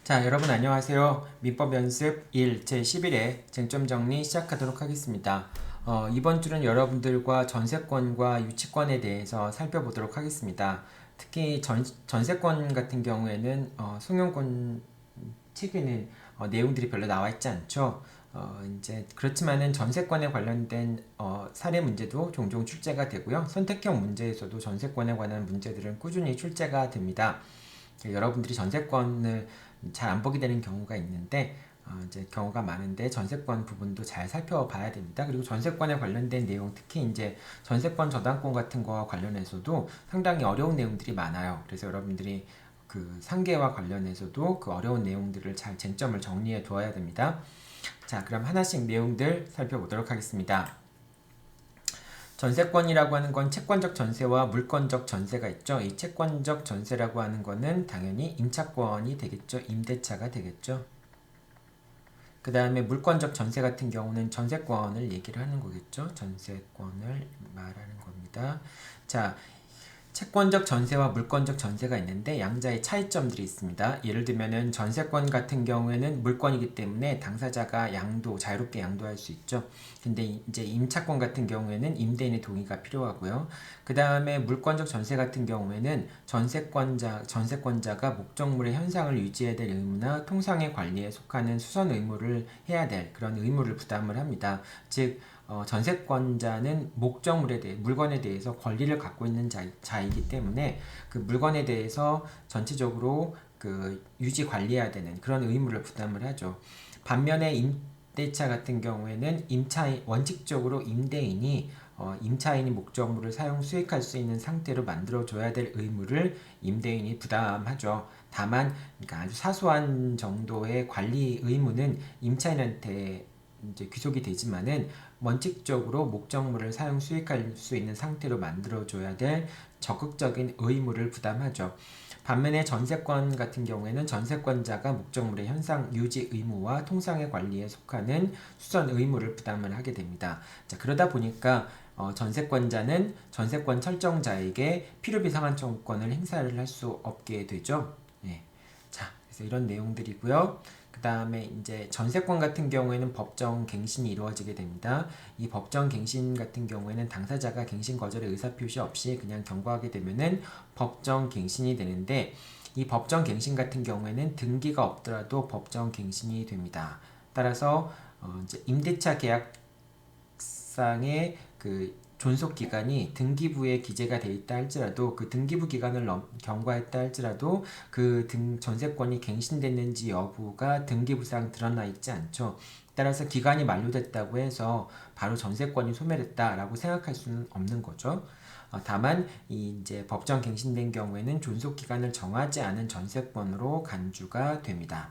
자, 여러분 안녕하세요. 민법 연습 1 제11회 쟁점 정리 시작하도록 하겠습니다. 이번 주는 여러분들과 전세권과 유치권에 대해서 살펴보도록 하겠습니다. 특히 전세권 같은 경우에는 송영권 책에는 내용들이 별로 나와 있지 않죠. 이제 그렇지만은 전세권에 관련된 사례 문제도 종종 출제가 되고요. 선택형 문제에서도 전세권에 관한 문제들은 꾸준히 출제가 됩니다. 여러분들이 전세권을 잘 안 보게 되는 경우가 있는데 이제 경우가 많은데 전세권 부분도 잘 살펴봐야 됩니다. 그리고 전세권에 관련된 내용, 특히 이제 전세권 저당권 같은 거와 관련해서도 상당히 어려운 내용들이 많아요. 그래서 여러분들이 그 상계와 관련해서도 그 어려운 내용들을 잘 쟁점을 정리해 두어야 됩니다. 자, 그럼 하나씩 내용들 살펴보도록 하겠습니다. 전세권이라고 하는 건 채권적 전세와 물권적 전세가 있죠. 이 채권적 전세라고 하는 거는 당연히 임차권이 되겠죠. 임대차가 되겠죠. 그 다음에 물권적 전세 같은 경우는 전세권을 얘기를 하는 거겠죠. 전세권을 말하는 겁니다. 자, 채권적 전세와 물권적 전세가 있는데 양자의 차이점들이 있습니다. 예를 들면은 전세권 같은 경우에는 물권이기 때문에 당사자가 자유롭게 양도할 수 있죠. 근데 이제 임차권 같은 경우에는 임대인의 동의가 필요하고요. 그 다음에 물권적 전세 같은 경우에는 전세권자가 목적물의 현상을 유지해야 될 의무나 통상의 관리에 속하는 수선 의무를 해야 될 그런 의무를 부담을 합니다. 즉 전세권자는 물건에 대해서 권리를 갖고 있는 자이기 때문에 그 물건에 대해서 전체적으로 그 유지 관리해야 되는 그런 의무를 부담을 하죠. 반면에 임대차 같은 경우에는 원칙적으로 임차인이 목적물을 수익할 수 있는 상태로 만들어줘야 될 의무를 임대인이 부담하죠. 다만, 그러니까 아주 사소한 정도의 관리 의무는 임차인한테 이제 귀속이 되지만은 원칙적으로 목적물을 수익할 수 있는 상태로 만들어줘야 될 적극적인 의무를 부담하죠. 반면에 전세권 같은 경우에는 전세권자가 목적물의 현상 유지 의무와 통상의 관리에 속하는 수선 의무를 부담을 하게 됩니다. 자, 그러다 보니까 전세권자는 전세권 설정자에게 필요비 상환 청구권을 행사를 할 수 없게 되죠. 네. 자, 그래서 이런 내용들이고요. 그 다음에 이제 전세권 같은 경우에는 법정 갱신이 이루어지게 됩니다. 이 법정 갱신 같은 경우에는 당사자가 갱신 거절의 의사표시 없이 그냥 경고하게 되면은 법정 갱신이 되는데, 이 법정 갱신 같은 경우에는 등기가 없더라도 법정 갱신이 됩니다. 따라서 이제 임대차 계약상의 그 존속 기간이 등기부에 기재가 돼 있다 할지라도 그 등기부 기간을 경과했다 할지라도 그 전세권이 갱신됐는지 여부가 등기부상 드러나 있지 않죠. 따라서 기간이 만료됐다고 해서 바로 전세권이 소멸했다라고 생각할 수는 없는 거죠. 다만 이제 법정 갱신된 경우에는 존속 기간을 정하지 않은 전세권으로 간주가 됩니다.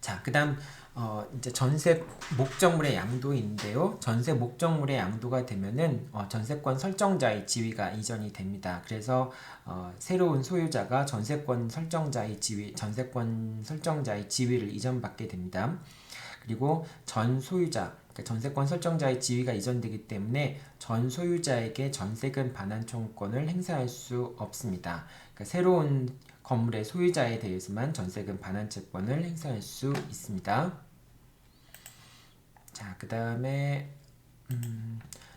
자, 그다음 이제 전세 목적물의 양도인데요. 전세 목적물의 양도가 되면은 전세권 설정자의 지위가 이전이 됩니다. 그래서 새로운 소유자가 전세권 설정자의 지위를 이전받게 됩니다. 그리고 전 소유자, 그러니까 전세권 설정자의 지위가 이전되기 때문에 전 소유자에게 전세금 반환 청구권을 행사할 수 없습니다. 그러니까 새로운 건물의 소유자에 대해서만 전세금 반환 채권을 행사할 수 있습니다. 자, 그 다음에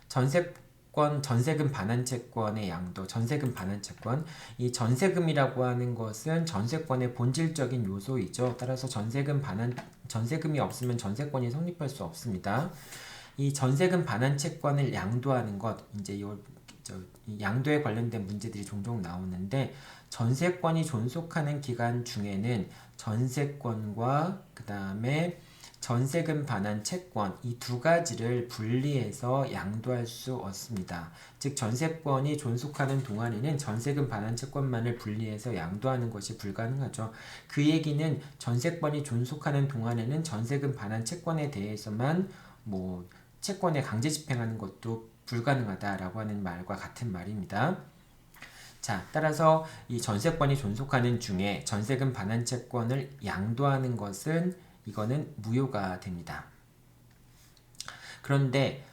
전세금 반환 채권의 양도, 전세금 반환 채권. 이 전세금이라고 하는 것은 전세권의 본질적인 요소이죠. 따라서 전세금이 없으면 전세권이 성립할 수 없습니다. 이 전세금 반환 채권을 양도하는 것, 이제 이 양도에 관련된 문제들이 종종 나오는데, 전세권이 존속하는 기간 중에는 전세권과 그 다음에 전세금 반환 채권, 이 두 가지를 분리해서 양도할 수 없습니다. 즉 전세권이 존속하는 동안에는 전세금 반환 채권만을 분리해서 양도하는 것이 불가능하죠. 그 얘기는 전세권이 존속하는 동안에는 전세금 반환 채권에 대해서만 채권에 강제 집행하는 것도 불가능하다라고 하는 말과 같은 말입니다. 자, 따라서 이 전세권이 존속하는 중에 전세금 반환 채권을 양도하는 것은 이거는 무효가 됩니다. 그런데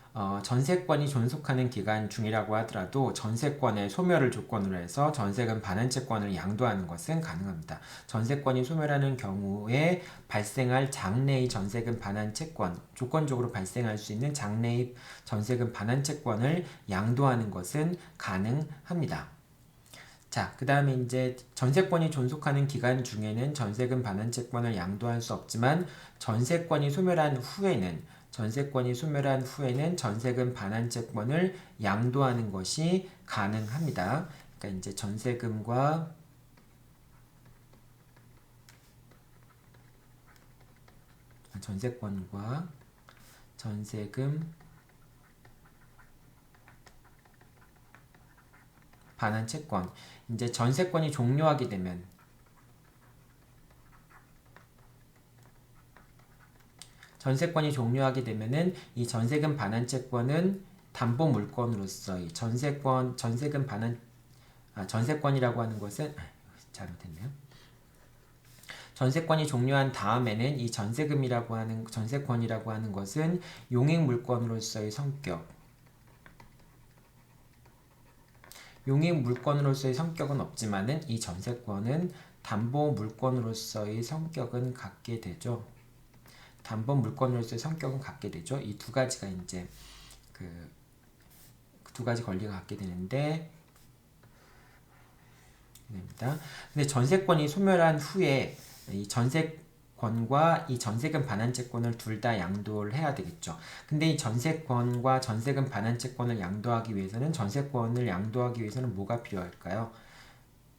전세권이 존속하는 기간 중이라고 하더라도 전세권의 소멸을 조건으로 해서 전세금 반환 채권을 양도하는 것은 가능합니다. 전세권이 소멸하는 경우에 발생할 장래의 전세금 반환 채권, 조건적으로 발생할 수 있는 장래의 전세금 반환 채권을 양도하는 것은 가능합니다. 자, 그 다음에 이제 전세권이 존속하는 기간 중에는 전세금 반환 채권을 양도할 수 없지만 전세권이 소멸한 후에는 전세금 반환 채권을 양도하는 것이 가능합니다. 그러니까 이제 전세금과 전세권과 전세금 반환 채권, 이제 전세권이 종료하게 되면 은 이 전세금 반환 채권은 담보 물건으로서의 전세권이라고 하는 것은 잘못했네요. 전세권이 종료한 다음에는 이 전세권이라고 하는 것은 용익 물건으로서의 성격은 없지만은 이 전세권은 담보 물건으로서의 성격은 갖게 되죠. 이 두 가지가 이제 두 가지 권리가 갖게 되는데 됩니다. 근데 전세권이 소멸한 후에 이 전세권과 이 전세금 반환 채권을 둘 다 양도를 해야 되겠죠. 근데 이 전세권과 전세금 반환 채권을 양도하기 위해서는 뭐가 필요할까요?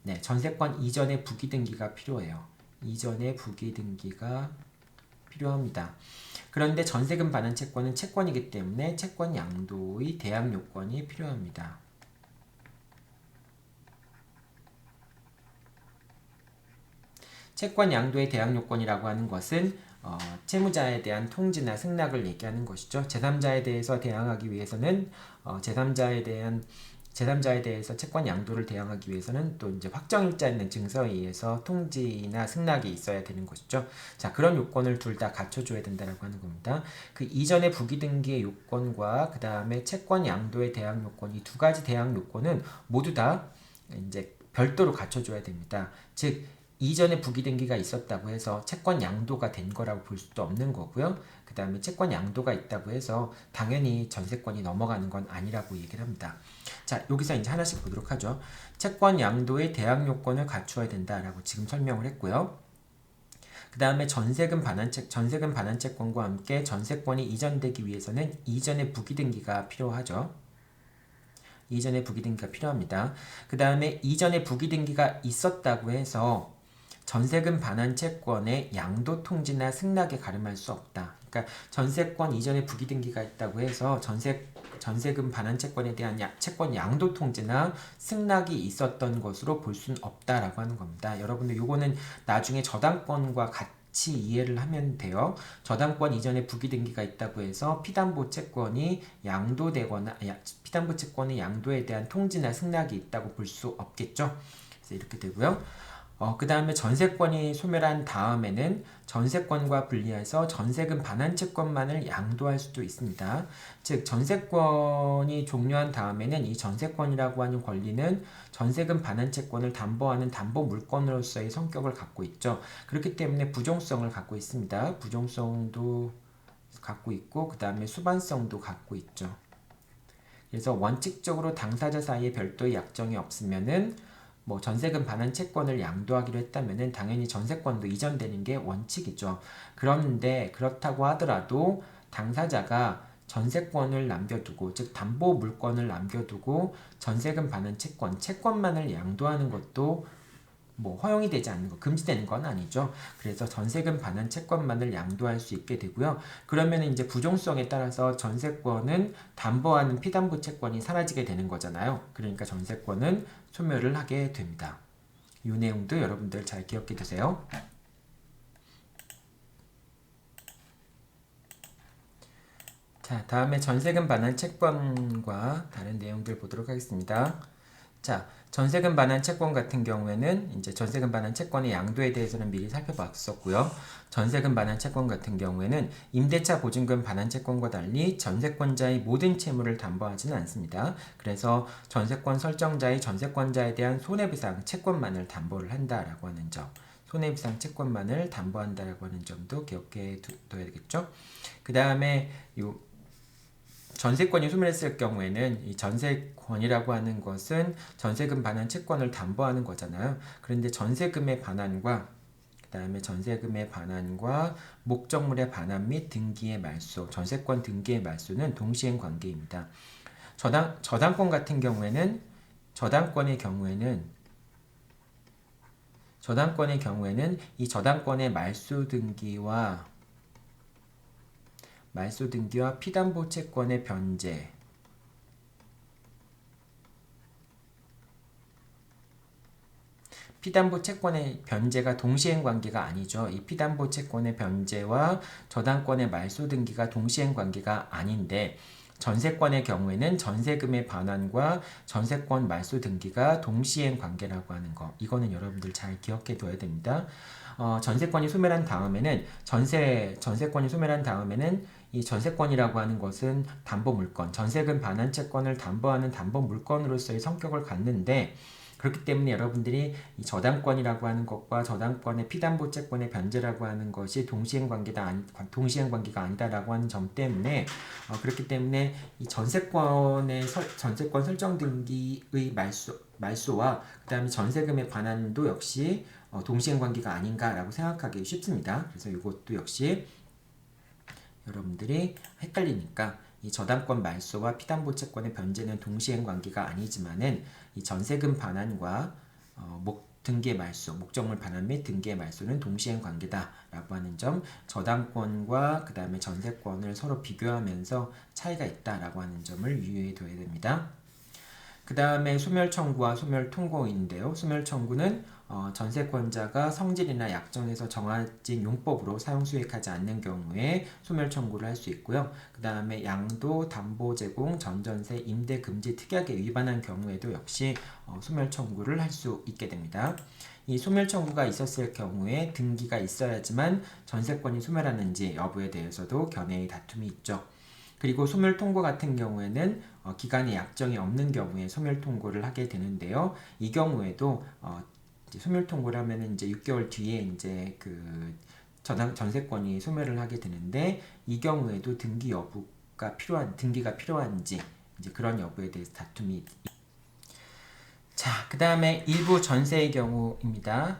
네, 전세권 이전의 부기등기가 필요해요. 필요합니다. 그런데 전세금 반환 채권은 채권이기 때문에 채권 양도의 대항 요건이 필요합니다. 채권 양도의 대항 요건이라고 하는 것은 채무자에 대한 통지나 승낙을 얘기하는 것이죠. 제3자에 대해서 대항하기 위해서는 제3자에 대해서 채권 양도를 대항하기 위해서는 또 이제 확정일자 있는 증서에 의해서 통지나 승낙이 있어야 되는 것이죠. 자, 그런 요건을 둘 다 갖춰줘야 된다라고 하는 겁니다. 그 이전의 부기등기의 요건과 그 다음에 채권 양도의 대항 요건, 이 두 가지 대항 요건은 모두 다 이제 별도로 갖춰줘야 됩니다. 즉 이전에 부기등기가 있었다고 해서 채권 양도가 된 거라고 볼 수도 없는 거고요. 그 다음에 채권 양도가 있다고 해서 당연히 전세권이 넘어가는 건 아니라고 얘기를 합니다. 자, 여기서 이제 하나씩 보도록 하죠. 채권 양도의 대항 요건을 갖추어야 된다라고 지금 설명을 했고요. 그 다음에 전세금 반환 채권과 함께 전세권이 이전되기 위해서는 이전의 부기등기가 필요하죠. 그 다음에 이전에 부기등기가 있었다고 해서 전세금 반환 채권의 양도 통지나 승낙에 가름할 수 없다. 그러니까 전세권 이전에 부기등기가 있다고 해서 전세금 반환 채권에 대한 채권 양도 통지나 승낙이 있었던 것으로 볼 수는 없다라고 하는 겁니다. 여러분들 요거는 나중에 저당권과 같이 이해를 하면 돼요. 저당권 이전에 부기등기가 있다고 해서 피담보 채권의 양도에 대한 통지나 승낙이 있다고 볼 수 없겠죠. 그래서 이렇게 되고요. 그 다음에 전세권이 소멸한 다음에는 전세권과 분리해서 전세금 반환 채권만을 양도할 수도 있습니다. 즉 전세권이 종료한 다음에는 이 전세권이라고 하는 권리는 전세금 반환 채권을 담보하는 담보 물건으로서의 성격을 갖고 있죠. 그렇기 때문에 부종성을 갖고 있습니다. 부종성도 갖고 있고 그 다음에 수반성도 갖고 있죠. 그래서 원칙적으로 당사자 사이에 별도의 약정이 없으면은 전세금 반환 채권을 양도하기로 했다면은 당연히 전세권도 이전되는 게 원칙이죠. 그런데 그렇다고 하더라도 당사자가 전세권을 남겨두고, 즉 담보 물건을 남겨두고 전세금 반환 채권만을 양도하는 것도 허용이 되지 않는 거, 금지되는 건 아니죠. 그래서 전세금 반환 채권만을 양도할 수 있게 되고요. 그러면 이제 부종성에 따라서 전세권은 담보하는 피담보 채권이 사라지게 되는 거잖아요. 그러니까 전세권은 소멸을 하게 됩니다. 이 내용도 여러분들 잘 기억해 두세요. 자, 다음에 전세금 반환 채권과 다른 내용들 보도록 하겠습니다. 자, 전세금 반환 채권 같은 경우에는 이제 전세금 반환 채권의 양도에 대해서는 미리 살펴봤었고요. 전세금 반환 채권 같은 경우에는 임대차 보증금 반환 채권과 달리 전세권자의 모든 채무를 담보하지는 않습니다. 그래서 전세권 설정자의 전세권자에 대한 손해배상 채권만을 담보를 한다라고 하는 점. 손해배상 채권만을 담보한다라고 하는 점도 기억해 둬야 되겠죠. 그 다음에 요 전세권이 소멸했을 경우에는 이 전세권이라고 하는 것은 전세금 반환 채권을 담보하는 거잖아요. 그런데 전세금의 반환과 그다음에 전세금의 반환과 목적물의 반환 및 등기의 말소, 전세권 등기의 말소는 동시행 관계입니다. 저당권 같은 경우에는 저당권의 경우에는 이 저당권의 말소 등기와 피담보 채권의 변제, 피담보 채권의 변제가 동시행 관계가 아니죠. 이 피담보 채권의 변제와 저당권의 말소 등기가 동시행 관계가 아닌데 전세권의 경우에는 전세금의 반환과 전세권 말소 등기가 동시행 관계라고 하는 거. 이거는 여러분들 잘 기억해 둬야 됩니다. 전세권이 소멸한 다음에는 전세권이 소멸한 다음에는 이 전세권이라고 하는 것은 담보 물건, 전세금 반환 채권을 담보하는 담보 물건으로서의 성격을 갖는데 그렇기 때문에 여러분들이 이 저당권이라고 하는 것과 저당권의 피담보 채권의 변제라고 하는 것이 동시행 관계가 아니다라고 하는 점 때문에 그렇기 때문에 이 전세권 설정 등기의 말소와 그다음에 전세금의 반환도 역시 동시행 관계가 아닌가라고 생각하기 쉽습니다. 그래서 이것도 역시 여러분들이 헷갈리니까 이 저당권 말소와 피담보 채권의 변제는 동시행 관계가 아니지만은 이 전세금 반환과 등기의 말소, 목적물 반환 및 등기의 말소는 동시행 관계다라고 하는 점, 저당권과 그 다음에 전세권을 서로 비교하면서 차이가 있다라고 하는 점을 유의해 둬야 됩니다. 그 다음에 소멸 청구와 소멸 통고인데요. 소멸 청구는 전세권자가 성질이나 약정에서 정해진 용법으로 사용 수익하지 않는 경우에 소멸 청구를 할 수 있고요. 그 다음에 양도, 담보 제공, 전전세, 임대 금지 특약에 위반한 경우에도 역시 소멸 청구를 할 수 있게 됩니다. 이 소멸 청구가 있었을 경우에 등기가 있어야지만 전세권이 소멸하는지 여부에 대해서도 견해의 다툼이 있죠. 그리고 소멸 통고 같은 경우에는 기간의 약정이 없는 경우에 소멸 통고를 하게 되는데요. 이 경우에도 이제 소멸 통고를 하면은 이제 6개월 뒤에 이제 그 전세권이 소멸을 하게 되는데 이 경우에도 등기가 필요한지 이제 그런 여부에 대해서 다툼이. 자, 그 다음에 일부 전세의 경우입니다.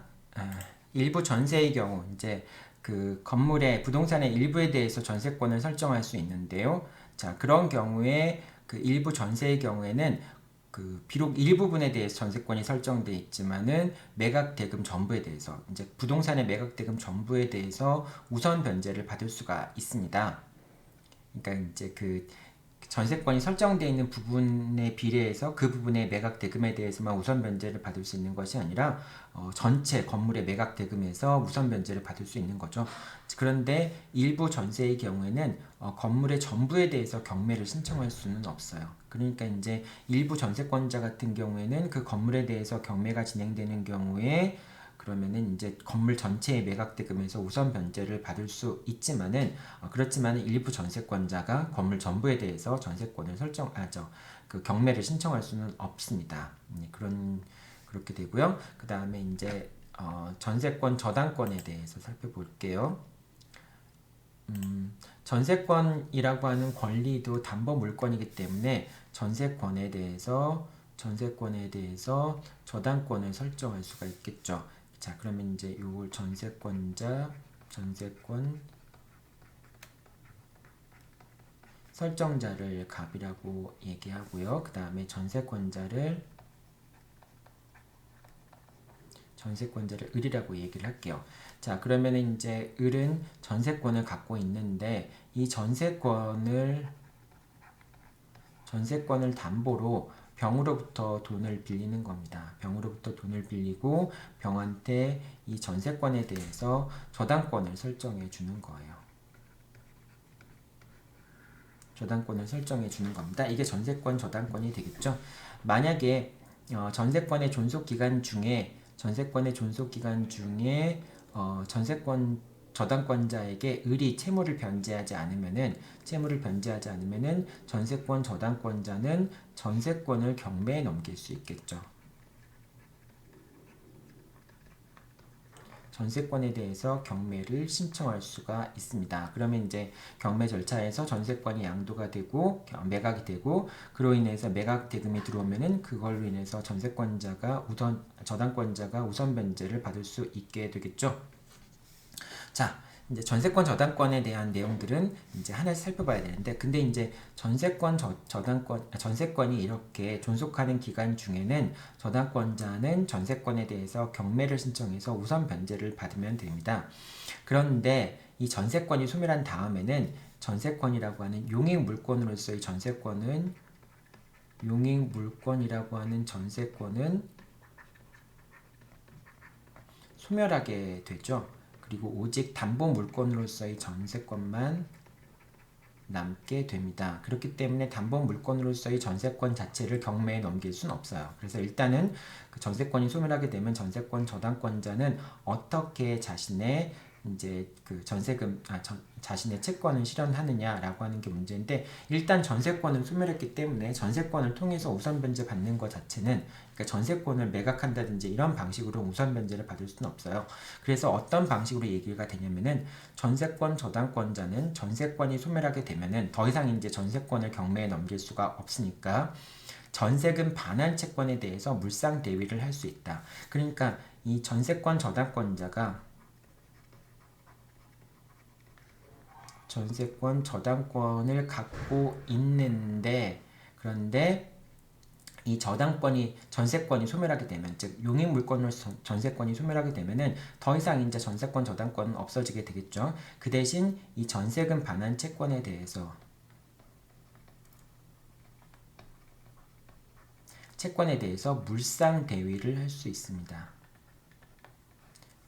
일부 전세의 경우 이제 그 건물의 부동산의 일부에 대해서 전세권을 설정할 수 있는데요. 자, 그런 경우에 그 일부 전세의 경우에는 그 비록 일부분에 대해서 전세권이 설정돼 있지만은 매각 대금 전부에 대해서 이제 부동산의 매각 대금 전부에 대해서 우선 변제를 받을 수가 있습니다. 그러니까 이제 그 전세권이 설정되어 있는 부분에 비례해서 그 부분의 매각 대금에 대해서만 우선 변제를 받을 수 있는 것이 아니라 전체 건물의 매각 대금에서 우선 변제를 받을 수 있는 거죠. 그런데 일부 전세의 경우에는 건물의 전부에 대해서 경매를 신청할 수는 없어요. 그러니까 이제 일부 전세권자 같은 경우에는 그 건물에 대해서 경매가 진행되는 경우에 그러면은 이제 건물 전체의 매각 대금에서 우선 변제를 받을 수 있지만은 그렇지만 일부 전세권자가 건물 전부에 대해서 전세권을 그 경매를 신청할 수는 없습니다. 그렇게 되고요. 그 다음에 이제 전세권 저당권에 대해서 살펴볼게요. 전세권이라고 하는 권리도 담보 물건이기 때문에 전세권에 대해서 저당권을 설정할 수가 있겠죠. 자, 그러면 이제 요 전세권 설정자를 갑이라고 얘기하고요. 그 다음에 전세권자를 을이라고 얘기를 할게요. 자, 그러면은 이제 을은 전세권을 갖고 있는데 이 전세권을 담보로 병으로부터 돈을 빌리는 겁니다. 병으로부터 돈을 빌리고 병한테 이 전세권에 대해서 저당권을 설정해 주는 거예요. 저당권을 설정해 주는 겁니다. 이게 전세권 저당권이 되겠죠. 만약에 전세권의 존속 기간 중에 전세권 저당권자에게 의리 채무를 변제하지 않으면은 전세권 저당권자는 전세권을 경매에 넘길 수 있겠죠. 전세권에 대해서 경매를 신청할 수가 있습니다. 그러면 이제 경매 절차에서 전세권이 양도가 되고 매각이 되고, 그로 인해서 매각 대금이 들어오면은 그걸로 인해서 저당권자가 우선 변제를 받을 수 있게 되겠죠. 자, 이제 전세권 저당권에 대한 내용들은 이제 하나씩 살펴봐야 되는데, 근데 이제 전세권이 이렇게 존속하는 기간 중에는 저당권자는 전세권에 대해서 경매를 신청해서 우선 변제를 받으면 됩니다. 그런데 이 전세권이 소멸한 다음에는 전세권이라고 하는 용익물권으로서의 전세권은 소멸하게 되죠. 그리고 오직 담보 물권으로서의 전세권만 남게 됩니다. 그렇기 때문에 담보 물권으로서의 전세권 자체를 경매에 넘길 수는 없어요. 그래서 일단은 그 전세권이 소멸하게 되면 전세권 저당권자는 어떻게 자신의 이제 그 자신의 채권을 실현하느냐라고 하는 게 문제인데, 일단 전세권은 소멸했기 때문에 전세권을 통해서 우선 변제 받는 것 자체는, 그러니까 전세권을 매각한다든지 이런 방식으로 우선 변제를 받을 수는 없어요. 그래서 어떤 방식으로 얘기가 되냐면은, 전세권 저당권자는 전세권이 소멸하게 되면은 더 이상 이제 전세권을 경매에 넘길 수가 없으니까 전세금 반환 채권에 대해서 물상 대위를 할 수 있다. 그러니까 이 전세권 저당권자가 전세권 저당권을 갖고 있는데, 그런데 이 전세권이 소멸하게 되면, 즉 용익물권으로 전세권이 소멸하게 되면은 더 이상 이제 전세권 저당권은 없어지게 되겠죠. 그 대신 이 전세금 반환 채권에 대해서 물상 대위를 할 수 있습니다.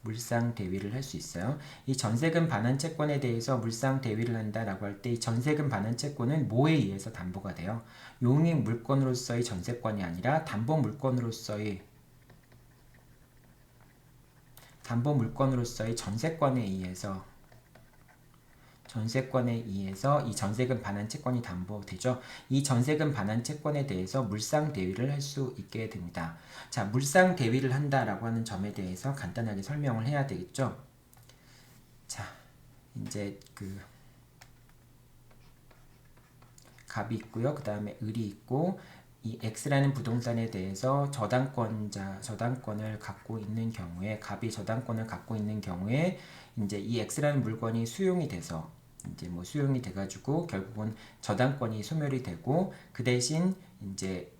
물상 대위를 할 수 있어요. 이 전세금 반환 채권에 대해서 물상 대위를 한다라고 할 때, 이 전세금 반환 채권은 뭐에 의해서 담보가 돼요? 용익 물권으로서의 전세권이 아니라 담보 물권으로서의 전세권에 의해서 이 전세금 반환 채권이 담보되죠. 이 전세금 반환 채권에 대해서 물상 대위를 할 수 있게 됩니다. 자, 물상 대위를 한다라고 하는 점에 대해서 간단하게 설명을 해야 되겠죠. 자, 이제 그 갑이 있고요. 그 다음에 을이 있고, 이 X라는 부동산에 대해서 저당권을 갖고 있는 경우에, 갑이 저당권을 갖고 있는 경우에 이제 이 X라는 물건이 수용이 돼서 수용이 돼가지고 결국은 저당권이 소멸이 되고, 그 대신 이제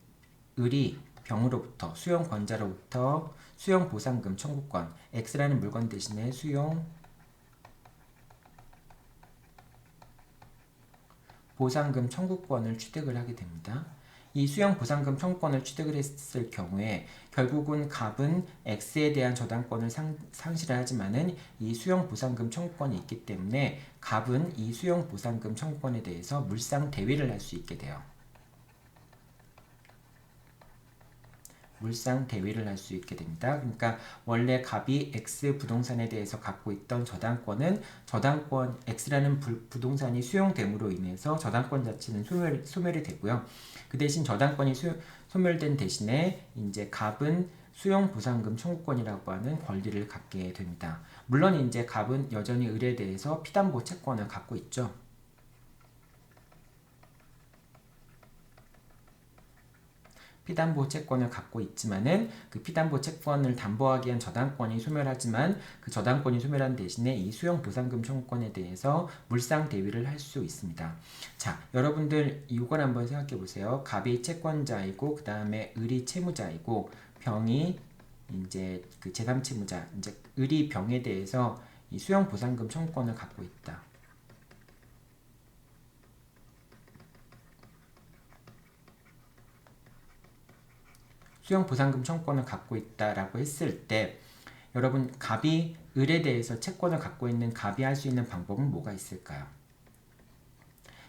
을이 병으로부터, 수용권자로부터 수용 보상금 청구권, X라는 물건 대신에 수용 보상금 청구권을 취득을 하게 됩니다. 이 수용 보상금 청구권을 취득을 했을 경우에 결국은 갑은 X에 대한 저당권을 상실을 하지만은 이 수용 보상금 청구권이 있기 때문에 갑은 이 수용 보상금 청구권에 대해서 물상 대위를 할 수 있게 돼요. 물상 대위를 할 수 있게 됩니다. 그러니까 원래 갑이 X 부동산에 대해서 갖고 있던 저당권 X라는 부동산이 수용됨으로 인해서 저당권 자체는 소멸이 되고요. 그 대신 저당권이 소멸된 대신에 이제 갑은 수용 보상금 청구권이라고 하는 권리를 갖게 됩니다. 물론 이제 갑은 여전히 을에 대해서 피담보 채권을 갖고 있죠. 피담보 채권을 갖고 있지만은 그 피담보 채권을 담보하기 위한 저당권이 소멸하지만, 그 저당권이 소멸한 대신에 이 수용 보상금 청구권에 대해서 물상 대위를 할 수 있습니다. 자, 여러분들 이걸 한번 생각해 보세요. 갑이 채권자이고, 그 다음에 을이 채무자이고, 병이 이제 그 제3채무자, 이제 을이 병에 대해서 이 수용 보상금 청구권을 갖고 있다. 수용 보상금 청구권을 갖고 있다라고 했을 때, 여러분 갑이 을에 대해서 채권을 갖고 있는 갑이 할 수 있는 방법은 뭐가 있을까요?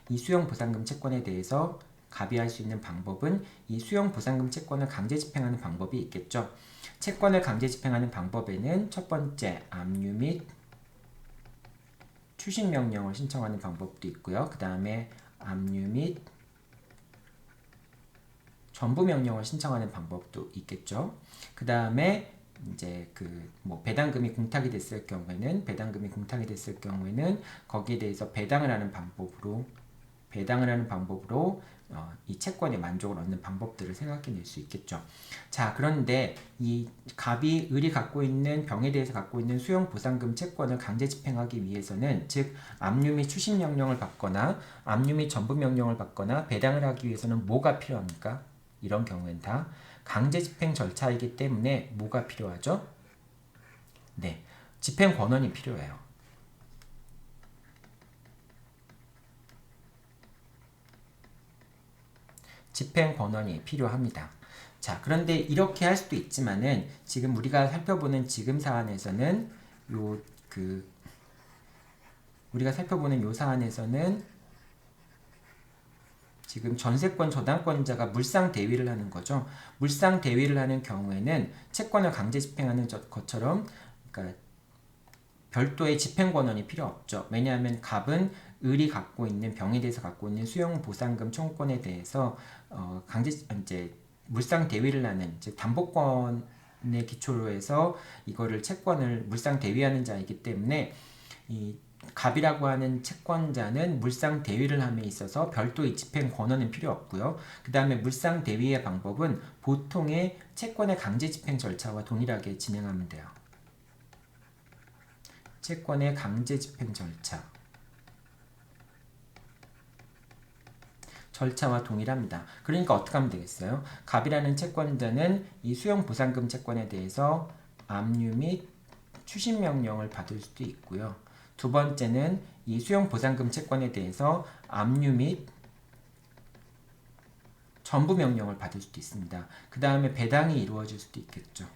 이 수용 보상금 채권에 대해서 갑이 할 수 있는 방법은 이 수용 보상금 채권을 강제 집행하는 방법이 있겠죠. 채권을 강제 집행하는 방법에는 첫 번째, 압류 및 추심 명령을 신청하는 방법도 있고요. 그 다음에 압류 및 전부 명령을 신청하는 방법도 있겠죠. 그 다음에 이제 배당금이 공탁이 됐을 경우에는 거기에 대해서 배당을 하는 방법으로 이 채권의 만족을 얻는 방법들을 생각해낼 수 있겠죠. 자, 그런데 이 갑이 을이 갖고 있는 병에 대해서 갖고 있는 수용 보상금 채권을 강제 집행하기 위해서는, 즉 압류 및 추심 명령을 받거나 압류 및 전부 명령을 받거나 배당을 하기 위해서는 뭐가 필요합니까? 이런 경우엔 다 강제 집행 절차이기 때문에 뭐가 필요하죠? 네, 집행 권한이 필요해요. 집행 권한이 필요합니다. 자, 그런데 이렇게 할 수도 있지만은 지금 우리가 살펴보는 지금 사안에서는 지금 전세권 저당권자가 물상 대위를 하는 거죠. 물상 대위를 하는 경우에는 채권을 강제 집행하는 것처럼, 그러니까 별도의 집행 권한이 필요 없죠. 왜냐하면 갑은 을이 갖고 있는 병에 대해서 갖고 있는 수용 보상금 청구권에 대해서 이제 물상 대위를 하는, 즉 담보권의 기초로 해서 이거를 채권을 물상 대위하는 자이기 때문에 이 갑이라고 하는 채권자는 물상 대위를 함에 있어서 별도의 집행 권한은 필요 없고요. 그 다음에 물상 대위의 방법은 보통의 채권의 강제 집행 절차와 동일하게 진행하면 돼요. 채권의 강제 집행 절차와 동일합니다. 그러니까 어떻게 하면 되겠어요? 갑이라는 채권자는 이 수용 보상금 채권에 대해서 압류 및 추심 명령을 받을 수도 있고요. 두 번째는 이 수용 보상금 채권에 대해서 압류 및 전부 명령을 받을 수도 있습니다. 그 다음에 배당이 이루어질 수도 있겠죠.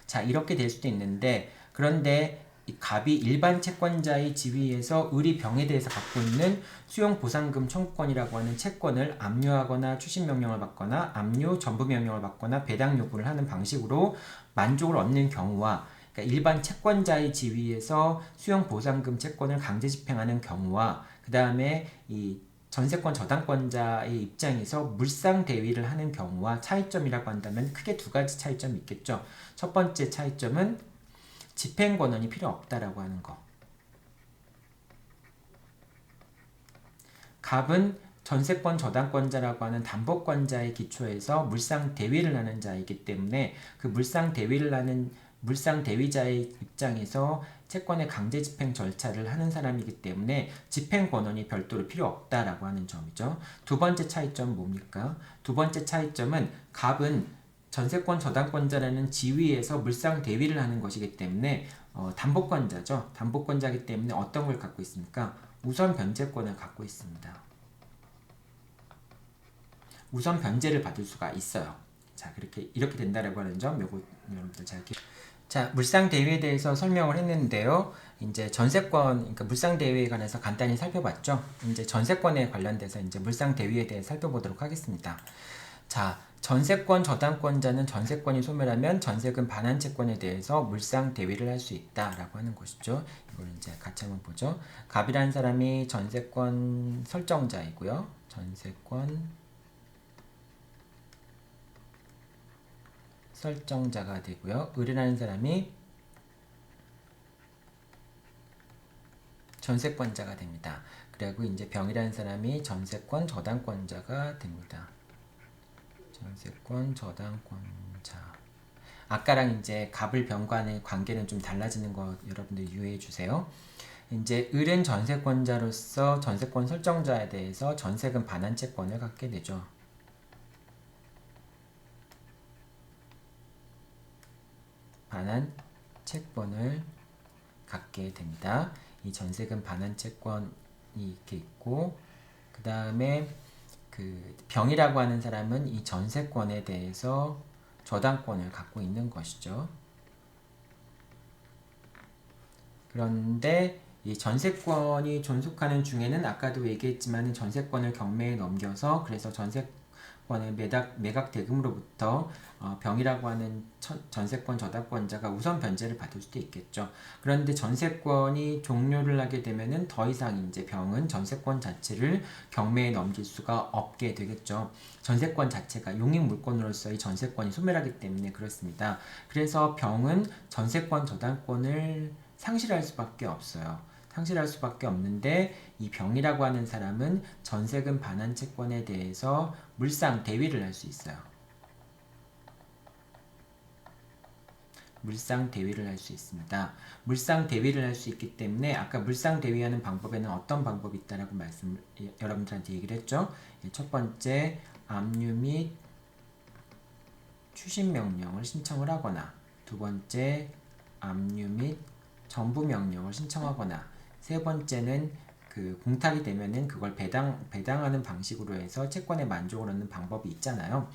자, 이렇게 될 수도 있는데, 그런데 이 갑이 일반 채권자의 지위에서 을이 병에 대해서 갖고 있는 수용 보상금 청구권이라고 하는 채권을 압류하거나 추심 명령을 받거나 압류 전부 명령을 받거나 배당 요구를 하는 방식으로 만족을 얻는 경우와, 그러니까 일반 채권자의 지위에서 수용 보상금 채권을 강제 집행하는 경우와, 그 다음에 이 전세권 저당권자의 입장에서 물상 대위를 하는 경우와 차이점이라고 한다면 크게 두 가지 차이점이 있겠죠. 첫 번째 차이점은 집행 권한이 필요 없다라고 하는 거. 갑은 전세권 저당권자라고 하는 담보권자의 기초에서 물상 대위를 하는 자이기 때문에 그 물상 대위자의 입장에서 채권의 강제 집행 절차를 하는 사람이기 때문에 집행 권한이 별도로 필요 없다라고 하는 점이죠. 두 번째 차이점은 뭡니까? 두 번째 차이점은 갑은 전세권 저당권자라는 지위에서 물상 대위를 하는 것이기 때문에 담보권자죠. 담보권자이기 때문에 어떤 걸 갖고 있습니까? 우선 변제권을 갖고 있습니다. 우선 변제를 받을 수가 있어요. 자, 이렇게 된다라고 하는 점, 요거 여러분들 잘 기억. 자, 물상 대위에 대해서 설명을 했는데요. 이제 전세권, 그러니까 물상 대위에 관해서 간단히 살펴봤죠. 이제 전세권에 관련돼서 이제 물상 대위에 대해 살펴보도록 하겠습니다. 자, 전세권 저당권자는 전세권이 소멸하면 전세금 반환 채권에 대해서 물상 대위를 할 수 있다라고 하는 것이죠. 이걸 이제 같이 한번 보죠. 갑이라는 사람이 전세권 설정자이고요. 전세권 설정자가 되고요. 을이라는 사람이 전세권자가 됩니다. 그리고 이제 병이라는 사람이 전세권 저당권자가 됩니다. 전세권 저당권자. 아까랑 이제 갑을 병간의 관계는 좀 달라지는 거 여러분들 유의해 주세요. 이제 을은 전세권자로서 전세권 설정자에 대해서 전세금 반환 채권을 갖게 되죠. 반환 채권을 갖게 됩니다. 이 전세금 반환 채권이 이렇게 있고, 그 다음에 그 병이라고 하는 사람은 이 전세권에 대해서 저당권을 갖고 있는 것이죠. 그런데 이 전세권이 존속하는 중에는 아까도 얘기했지만 전세권을 경매에 넘겨서 그래서 전세권의 매각 대금으로부터 병이라고 하는 전세권 저당권자가 우선 변제를 받을 수도 있겠죠. 그런데 전세권이 종료를 하게 되면은 더 이상 이제 병은 전세권 자체를 경매에 넘길 수가 없게 되겠죠. 전세권 자체가 용익 물권으로서의 전세권이 소멸하기 때문에 그렇습니다. 그래서 병은 전세권 저당권을 상실할 수밖에 없어요. 상실할 수밖에 없는데 이 병이라고 하는 사람은 전세금 반환 채권에 대해서 물상 대위를 할 수 있어요. 물상 대위를 할 수 있습니다. 물상 대위를 할 수 있기 때문에 아까 물상 대위하는 방법에는 어떤 방법이 있다라고 여러분들한테 얘기를 했죠. 첫 번째, 압류 및 추심 명령을 신청을 하거나, 두 번째, 압류 및 전부 명령을 신청하거나, 세 번째는 그 공탁이 되면은 그걸 배당하는 방식으로 해서 채권의 만족을 얻는 방법이 있잖아요.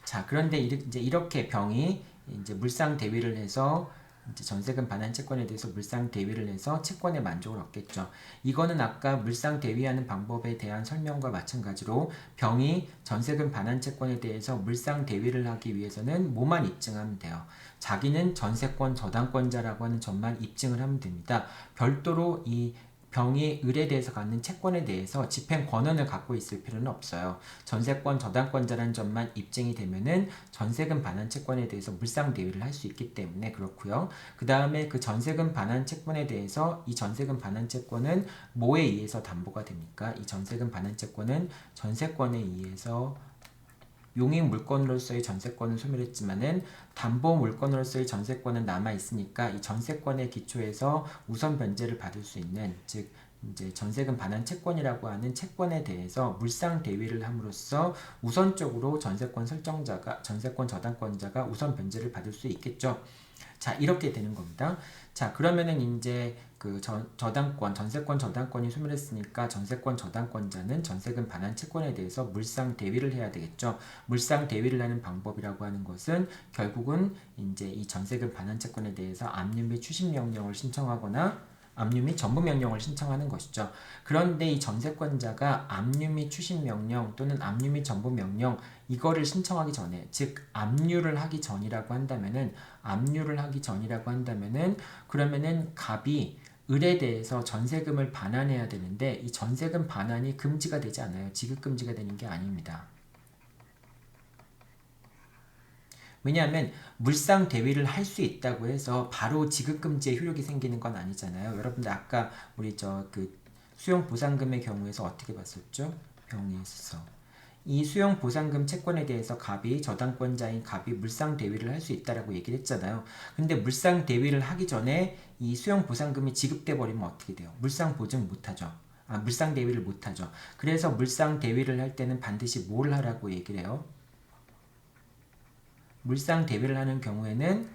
자, 그런데 이제 이렇게 병이 이제 물상 대위를 해서 이제 전세금 반환 채권에 대해서 물상 대위를 해서 채권의 만족을 얻겠죠. 이거는 아까 물상 대위하는 방법에 대한 설명과 마찬가지로 병이 전세금 반환 채권에 대해서 물상 대위를 하기 위해서는 뭐만 입증하면 돼요. 자기는 전세권 저당권자라고 하는 점만 입증을 하면 됩니다. 별도로 이 병이 을에 대해서 갖는 채권에 대해서 집행 권한을 갖고 있을 필요는 없어요. 전세권 저당권자라는 점만 입증이 되면은 전세금 반환 채권에 대해서 물상 대위를 할 수 있기 때문에 그렇고요. 그 다음에 그 전세금 반환 채권에 대해서 이 전세금 반환 채권은 뭐에 의해서 담보가 됩니까? 이 전세금 반환 채권은 전세권에 의해서 용익 물권으로서의 전세권은 소멸했지만은 담보 물권으로서의 전세권은 남아 있으니까 이 전세권의 기초에서 우선 변제를 받을 수 있는, 즉 이제 전세금 반환 채권이라고 하는 채권에 대해서 물상 대위를 함으로써 우선적으로 전세권 저당권자가 우선 변제를 받을 수 있겠죠. 자, 이렇게 되는 겁니다. 자, 그러면은 이제 그 전세권 저당권이 소멸했으니까 전세권 저당권자는 전세금 반환 채권에 대해서 물상 대위를 해야 되겠죠. 물상 대위를 하는 방법이라고 하는 것은 결국은 이제 이 전세금 반환 채권에 대해서 압류 및 추심 명령을 신청하거나 압류 및 전부 명령을 신청하는 것이죠. 그런데 이 전세권자가 압류 및 추심 명령 또는 압류 및 전부 명령 이거를 신청하기 전에, 즉 압류를 하기 전이라고 한다면은 그러면은 갑이 을에 대해서 전세금을 반환해야 되는데 이 전세금 반환이 금지가 되지 않아요. 지급 금지가 되는 게 아닙니다. 왜냐하면 물상 대위를 할 수 있다고 해서 바로 지급금지의 효력이 생기는 건 아니잖아요. 여러분들 아까 우리 그 수용 보상금의 경우에서 어떻게 봤었죠? 병에서 이 수용 보상금 채권에 대해서 저당권자인 갑이 물상 대위를 할 수 있다라고 얘기를 했잖아요. 근데 물상 대위를 하기 전에 이 수용 보상금이 지급돼 버리면 어떻게 돼요? 물상 보증 못하죠. 물상 대위를 못하죠. 그래서 물상 대위를 할 때는 반드시 뭘 하라고 얘기를 해요? 물상 대위를 하는 경우에는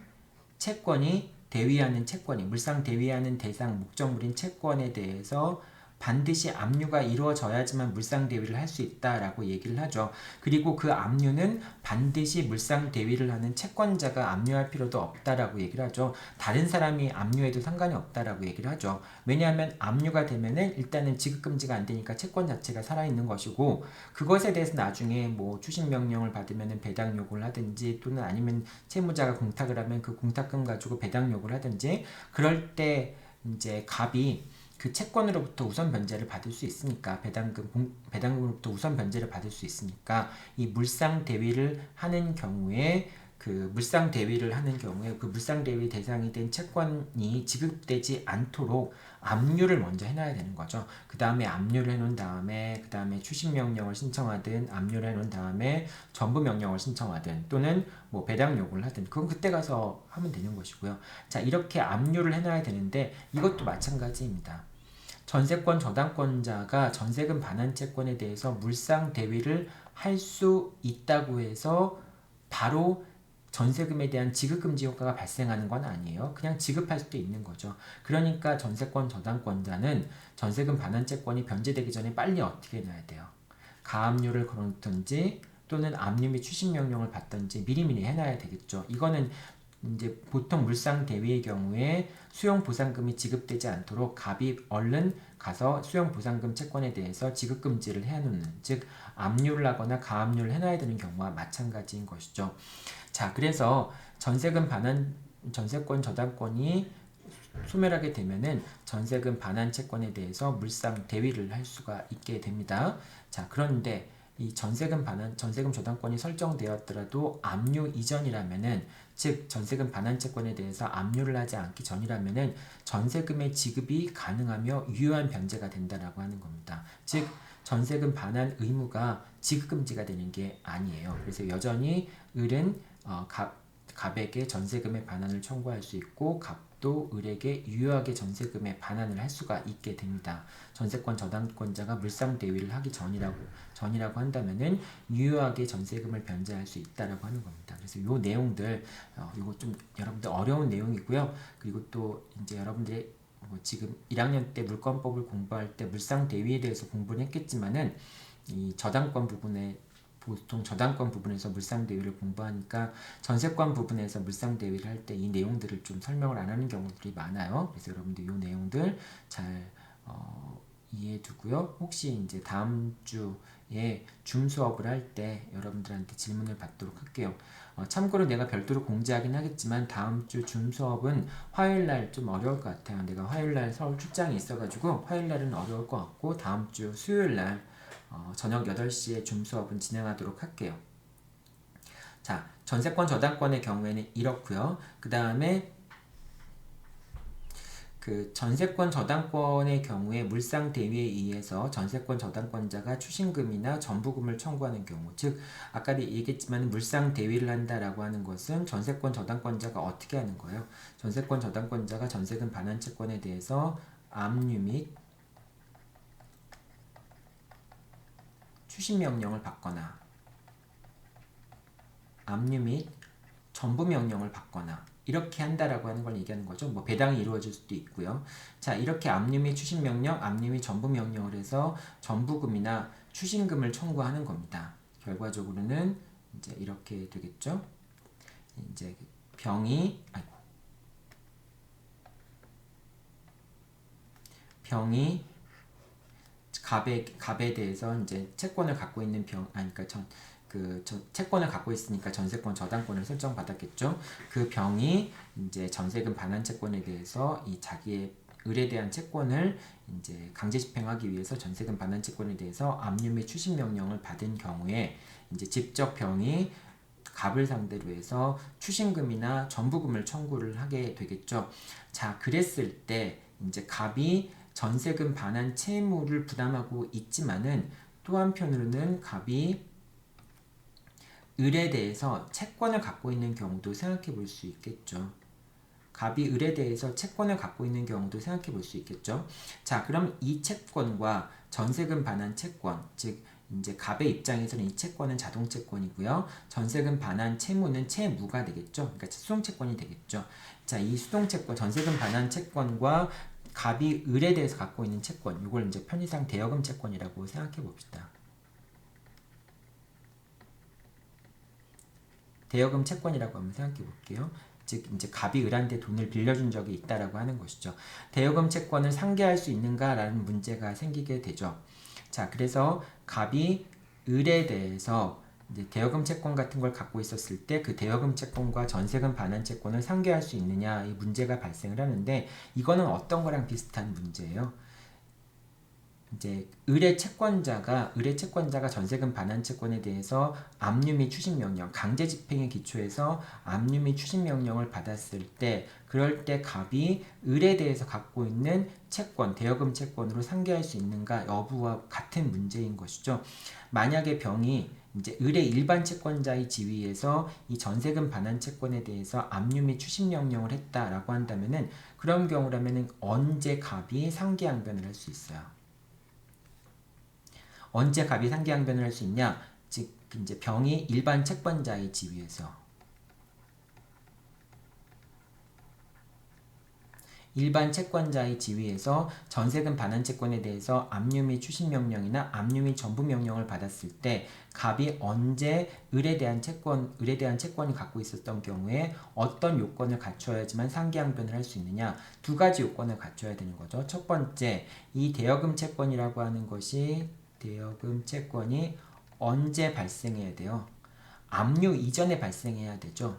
물상 대위하는 대상 목적물인 채권에 대해서 반드시 압류가 이루어져야지만 물상 대위를 할 수 있다라고 얘기를 하죠. 그리고 그 압류는 반드시 물상 대위를 하는 채권자가 압류할 필요도 없다라고 얘기를 하죠. 다른 사람이 압류해도 상관이 없다라고 얘기를 하죠. 왜냐하면 압류가 되면은 일단은 지급금지가 안 되니까 채권 자체가 살아있는 것이고, 그것에 대해서 나중에 뭐 추심 명령을 받으면은 배당 요구를 하든지 또는 아니면 채무자가 공탁을 하면 그 공탁금 가지고 배당 요구를 하든지, 그럴 때 이제 갑이 그 채권으로부터 우선 변제를 받을 수 있으니까 배당금으로부터 우선 변제를 받을 수 있으니까 이 물상 대위를 하는 경우에 그 물상 대위 대상이 된 채권이 지급되지 않도록 압류를 먼저 해놔야 되는 거죠. 그 다음에 압류를 해놓은 다음에 그 다음에 추심 명령을 신청하든 압류를 해놓은 다음에 전부 명령을 신청하든 또는 뭐 배당 요구를 하든 그건 그때 가서 하면 되는 것이고요. 자, 이렇게 압류를 해놔야 되는데 이것도 마찬가지입니다. 전세권 저당권자가 전세금 반환 채권에 대해서 물상 대위를 할 수 있다고 해서 바로 전세금에 대한 지급금지 효과가 발생하는 건 아니에요. 그냥 지급할 수도 있는 거죠. 그러니까 전세권 저당권자는 전세금 반환 채권이 변제되기 전에 빨리 어떻게 해놔야 돼요? 가압류를 걸어놓든지 또는 압류 및 추심 명령을 받든지 미리미리 해놔야 되겠죠. 이거는 이제 보통 물상 대위의 경우에 수용 보상금이 지급되지 않도록 갑이 얼른 가서 수용 보상금 채권에 대해서 지급 금지를 해놓는, 즉 압류를 하거나 가압류를 해놔야 되는 경우와 마찬가지인 것이죠. 자, 그래서 전세금 반환 전세권 저당권이 소멸하게 되면은 전세금 반환 채권에 대해서 물상 대위를 할 수가 있게 됩니다. 자, 그런데 이 전세금 저당권이 설정되었더라도 압류 이전이라면은, 즉 전세금 반환 채권에 대해서 압류를 하지 않기 전이라면은 전세금의 지급이 가능하며 유효한 변제가 된다라고 하는 겁니다. 즉 전세금 반환 의무가 지급 금지가 되는 게 아니에요. 그래서 여전히 을은 갑에게 전세금의 반환을 청구할 수 있고, 갑도 을에게 유효하게 전세금의 반환을 할 수가 있게 됩니다. 전세권 저당권자가 물상 대위를 하기 전이라고 한다면은 유효하게 전세금을 변제할 수 있다라고 하는 겁니다. 그래서 요 내용들, 이거 좀 여러분들 어려운 내용이고요. 그리고 또 이제 여러분들이 지금 1학년 때 물권법을 공부할 때 물상 대위에 대해서 공부를 했겠지만은, 이 저당권 부분에 보통 저당권 부분에서 물상 대위를 공부하니까 전세권 부분에서 물상 대위를 할 때 이 내용들을 좀 설명을 안 하는 경우들이 많아요. 그래서 여러분들 이 내용들 잘 이해해 두고요. 혹시 이제 다음 주에 줌 수업을 할 때 여러분들한테 질문을 받도록 할게요. 참고로 내가 별도로 공지하긴 하겠지만 다음 주 줌 수업은 화요일 날 좀 어려울 것 같아요. 내가 화요일 날 서울 출장이 있어가지고 화요일 날은 어려울 것 같고, 다음 주 수요일 날 저녁 8시에 줌 수업은 진행하도록 할게요. 자, 전세권 저당권의 경우에는 이렇고요. 그 다음에 그 전세권 저당권의 경우에 물상 대위에 의해서 전세권 저당권자가 추신금이나 전부금을 청구하는 경우, 즉 아까도 얘기했지만 물상 대위를 한다라고 하는 것은 전세권 저당권자가 어떻게 하는 거예요? 전세권 저당권자가 전세금 반환 채권에 대해서 압류 및 추신 명령을 받거나, 압류 및 전부 명령을 받거나 이렇게 한다라고 하는 걸 얘기하는 거죠. 뭐 배당이 이루어질 수도 있고요. 자, 이렇게 압류 및 추신 명령, 압류 및 전부 명령을 해서 전부금이나 추신금을 청구하는 겁니다. 결과적으로는 이제 이렇게 되겠죠. 이제 병이 갑에 대해서 이제 채권을 갖고 있는 채권을 갖고 있으니까 전세권 저당권을 설정받았겠죠. 그 병이 이제 전세금 반환 채권에 대해서 이 자기의 을에 대한 채권을 이제 강제 집행하기 위해서 전세금 반환 채권에 대해서 압류 및 추신 명령을 받은 경우에 이제 직접 병이 갑을 상대로 해서 추신금이나 전부금을 청구를 하게 되겠죠. 자, 그랬을 때 이제 갑이 전세금 반환 채무를 부담하고 있지만은, 또 한편으로는 갑이 을에 대해서 채권을 갖고 있는 경우도 생각해 볼 수 있겠죠. 갑이 을에 대해서 채권을 갖고 있는 경우도 생각해 볼 수 있겠죠. 자, 그럼 이 채권과 전세금 반환 채권, 즉 이제 갑의 입장에서는 이 채권은 자동 채권이고요. 전세금 반환 채무는 채무가 되겠죠. 그러니까 수동 채권이 되겠죠. 자, 이 수동 채권, 전세금 반환 채권과 갑이 을에 대해서 갖고 있는 채권, 이걸 이제 편의상 대여금 채권이라고 생각해 봅시다. 대여금 채권이라고 한번 생각해 볼게요. 즉 이제 갑이 을한테 돈을 빌려준 적이 있다라고 하는 것이죠. 대여금 채권을 상계할 수 있는가라는 문제가 생기게 되죠. 자, 그래서 갑이 을에 대해서 이제 대여금 채권 같은 걸 갖고 있었을 때 그 대여금 채권과 전세금 반환 채권을 상계할 수 있느냐, 이 문제가 발생을 하는데, 이거는 어떤 거랑 비슷한 문제예요. 이제 을의 채권자가 전세금 반환 채권에 대해서 압류 및 추신 명령, 강제 집행에 기초해서 압류 및 추신 명령을 받았을 때, 그럴 때 갑이 을에 대해서 갖고 있는 채권, 대여금 채권으로 상계할 수 있는가 여부와 같은 문제인 것이죠. 만약에 병이 이제 을의 일반 채권자의 지위에서 이 전세금 반환 채권에 대해서 압류 및 추신 명령을 했다라고 한다면은, 그런 경우라면은 언제 갑이 상계양변을 할 수 있어요? 언제 갑이 상계양변을 할 수 있냐? 즉 이제 병이 일반 채권자의 지위에서 일반 채권자의 지위에서 전세금 반환 채권에 대해서 압류 및 추심 명령이나 압류 및 전부 명령을 받았을 때 갑이 언제 을에 대한 채권을 갖고 있었던 경우에 어떤 요건을 갖춰야지만 상기양변을 할 수 있느냐, 두 가지 요건을 갖춰야 되는 거죠. 첫 번째, 이 대여금 채권이라고 하는 것이 대여금 채권이 언제 발생해야 돼요? 압류 이전에 발생해야 되죠.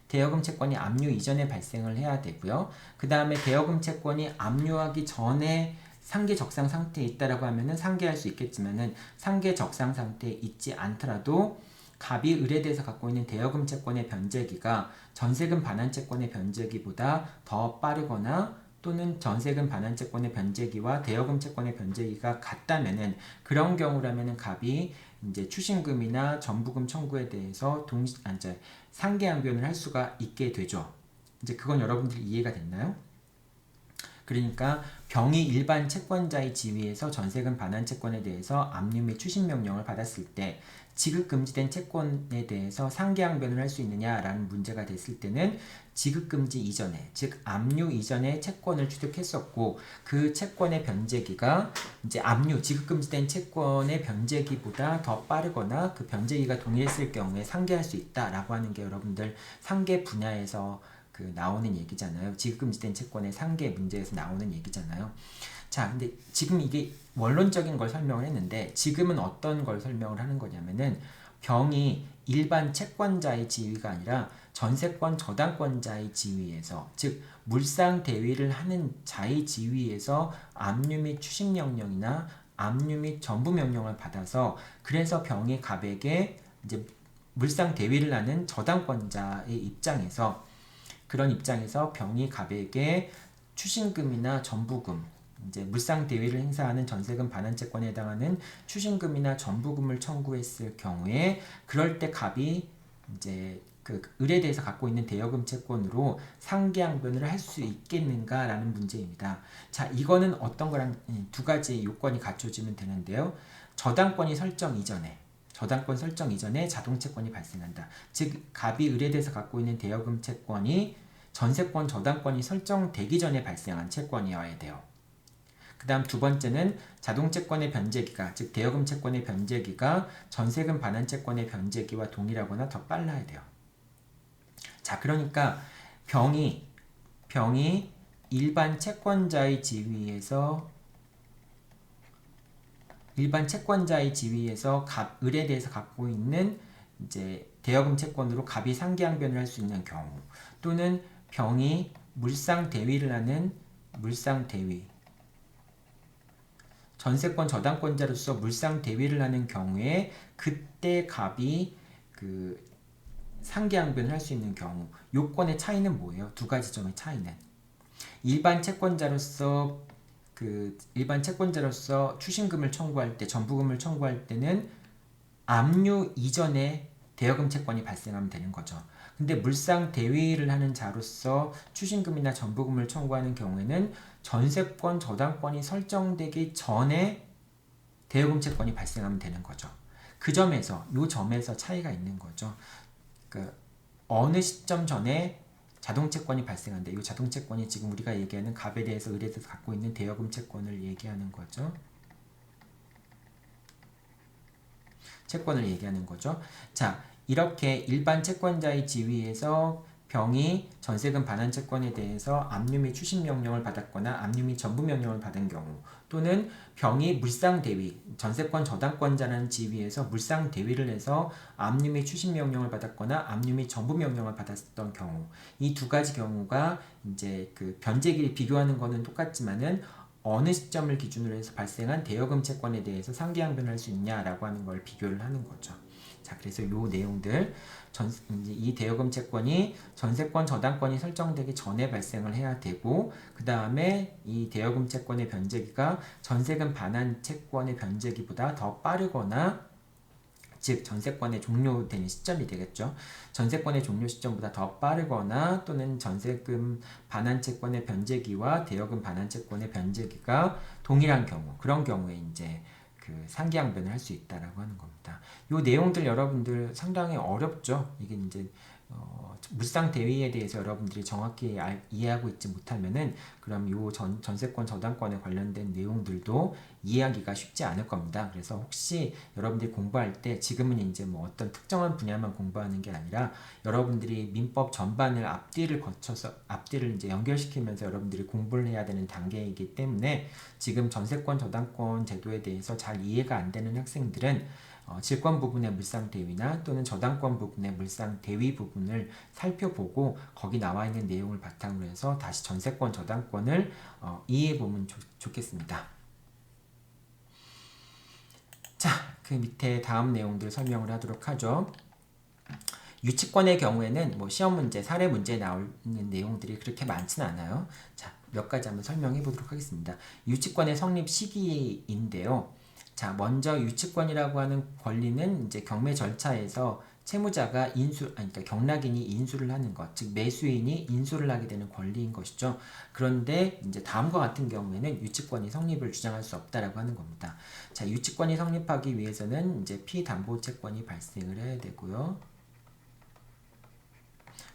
대여금 채권이 압류 이전에 발생을 해야 되고요. 그 다음에 대여금 채권이 압류하기 전에 상계 적상 상태에 있다라고 하면은 상계할 수 있겠지만은 상계 적상 상태에 있지 않더라도 갑이 을에 대해서 갖고 있는 대여금 채권의 변제기가 전세금 반환 채권의 변제기보다 더 빠르거나 또는 전세금 반환 채권의 변제기와 대여금 채권의 변제기가 같다면은 그런 경우라면은 갑이 이제 추심금이나 전부금 청구에 대해서 상계양변을 할 수가 있게 되죠. 이제 그건 여러분들이 이해가 됐나요? 그러니까 병이 일반 채권자의 지위에서 전세금 반환 채권에 대해서 압류 및 추심 명령을 받았을 때 지급 금지된 채권에 대해서 상계양변을 할 수 있느냐라는 문제가 됐을 때는 지급 금지 이전에, 즉 압류 이전에 채권을 취득했었고 그 채권의 변제기가 이제 압류, 지급 금지된 채권의 변제기보다 더 빠르거나 그 변제기가 동일했을 경우에 상계할 수 있다라고 하는 게 여러분들 상계 분야에서 나오는 얘기잖아요. 지급금지된 채권의 상계 문제에서 나오는 얘기잖아요. 자, 근데 지금 이게 원론적인 걸 설명을 했는데 지금은 어떤 걸 설명을 하는 거냐면은 병이 일반 채권자의 지위가 아니라 전세권 저당권자의 지위에서, 즉 물상 대위를 하는 자의 지위에서 압류 및 추심 명령이나 압류 및 전부 명령을 받아서 그래서 병이 갑에게 이제 물상 대위를 하는 저당권자의 입장에서 그런 입장에서 병이 갑에게 추심금이나 전부금, 이제 물상 대위를 행사하는 전세금 반환 채권에 해당하는 추심금이나 전부금을 청구했을 경우에 그럴 때 갑이 이제 그 을에 대해서 갖고 있는 대여금 채권으로 상계양변을 할 수 있겠는가라는 문제입니다. 자, 이거는 어떤 거랑 두 가지 요건이 갖춰지면 되는데요. 저당권 설정 이전에 자동채권이 발생한다. 즉 갑이 을에 대해서 갖고 있는 대여금 채권이 전세권 저당권이 설정되기 전에 발생한 채권이어야 돼요. 그 다음 두 번째는 자동채권의 변제기가, 즉 대여금 채권의 변제기가 전세금 반환 채권의 변제기와 동일하거나 더 빨라야 돼요. 자, 그러니까 병이 일반 채권자의 지위에서 을에 대해서 갖고 있는 이제 대여금 채권으로 갑이 상계양변을 할 수 있는 경우, 또는 병이 물상 대위를 하는 전세권 저당권자로서 물상 대위를 하는 경우에 그때 갑이 상계양변을 할 수 있는 경우, 요건의 차이는 뭐예요? 두 가지 점의 차이는 일반 채권자로서 추심금을 청구할 때, 전부금을 청구할 때는 압류 이전에 대여금 채권이 발생하면 되는 거죠. 근데 물상 대위를 하는 자로서 추심금이나 전부금을 청구하는 경우에는 전세권 저당권이 설정되기 전에 대여금 채권이 발생하면 되는 거죠. 요 점에서 차이가 있는 거죠. 어느 시점 전에 자동채권이 발생한다. 이 자동채권이 지금 우리가 얘기하는 갑에 대해서 을에 대해서 갖고 있는 대여금 채권을 얘기하는 거죠. 자, 이렇게 일반 채권자의 지위에서 병이 전세금 반환 채권에 대해서 압류 및 추심 명령을 받았거나 압류 및 전부 명령을 받은 경우, 또는 병이 물상 대위, 전세권 저당권자라는 지위에서 물상 대위를 해서 압류 및 추심 명령을 받았거나 압류 및 전부 명령을 받았던 경우, 이 두 가지 경우가 이제 변제기를 비교하는 거는 똑같지만은 어느 시점을 기준으로 해서 발생한 대여금 채권에 대해서 상계양변을 할 수 있냐라고 하는 걸 비교를 하는 거죠. 자, 그래서 요 내용들, 이 대여금 채권이 전세권 저당권이 설정되기 전에 발생을 해야 되고, 그 다음에 이 대여금 채권의 변제기가 전세금 반환 채권의 변제기보다 더 빠르거나, 즉 전세권의 종료되는 시점이 되겠죠. 전세권의 종료 시점보다 더 빠르거나, 또는 전세금 반환 채권의 변제기와 대여금 반환 채권의 변제기가 동일한 경우, 그런 경우에 이제 그 상기양변을 할 수 있다라고 하는 겁니다. 요 내용들 여러분들 상당히 어렵죠. 이게 이제 물상 대위에 대해서 여러분들이 정확히 이해하고 있지 못하면은 그럼 요 전세권 저당권에 관련된 내용들도 이해하기가 쉽지 않을 겁니다. 그래서 혹시 여러분들이 공부할 때 지금은 이제 뭐 어떤 특정한 분야만 공부하는 게 아니라 여러분들이 민법 전반을 앞뒤를 거쳐서 앞뒤를 이제 연결시키면서 여러분들이 공부를 해야 되는 단계이기 때문에 지금 전세권 저당권 제도에 대해서 잘 이해가 안 되는 학생들은 질권 부분의 물상대위나 또는 저당권 부분의 물상대위 부분을 살펴보고 거기 나와 있는 내용을 바탕으로 해서 다시 전세권 저당권을 이해해보면 좋겠습니다. 자, 그 밑에 다음 내용들 설명을 하도록 하죠. 유치권의 경우에는 뭐 시험 문제, 사례 문제에 나오는 내용들이 그렇게 많지는 않아요. 자, 몇 가지 한번 설명해 보도록 하겠습니다. 유치권의 성립 시기인데요. 자, 먼저 유치권이라고 하는 권리는 이제 경매 절차에서 채무자가 그러니까 경락인이 인수를 하는 것, 즉 매수인이 인수를 하게 되는 권리인 것이죠. 그런데 이제 다음과 같은 경우에는 유치권이 성립을 주장할 수 없다라고 하는 겁니다. 자, 유치권이 성립하기 위해서는 이제 피담보채권이 발생을 해야 되고요.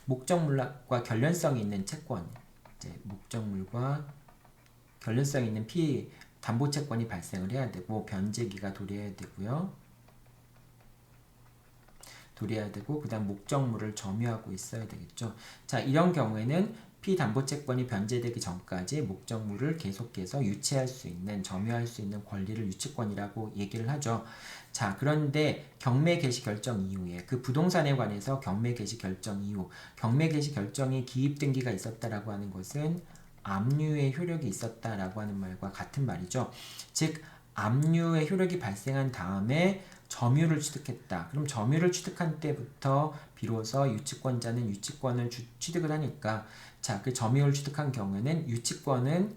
목적물과 결련성이 있는 채권, 이제 목적물과 결련성이 있는 담보채권이 발생을 해야 되고 변제기가 도래해야 되고요. 그 다음 목적물을 점유하고 있어야 되겠죠. 자, 이런 경우에는 피담보채권이 변제되기 전까지 목적물을 계속해서 유치할 수 있는, 점유할 수 있는 권리를 유치권이라고 얘기를 하죠. 자, 그런데 경매 개시 결정 이후에 그 부동산에 관해서 경매 개시 결정 이후 경매 개시 결정이 기입 등기가 있었다라고 하는 것은 압류의 효력이 있었다라고 하는 말과 같은 말이죠. 즉 압류의 효력이 발생한 다음에 점유를 취득했다. 그럼 점유를 취득한 때부터 비로소 유치권자는 유치권을 취득을 하니까 자, 그 점유를 취득한 경우에는 유치권은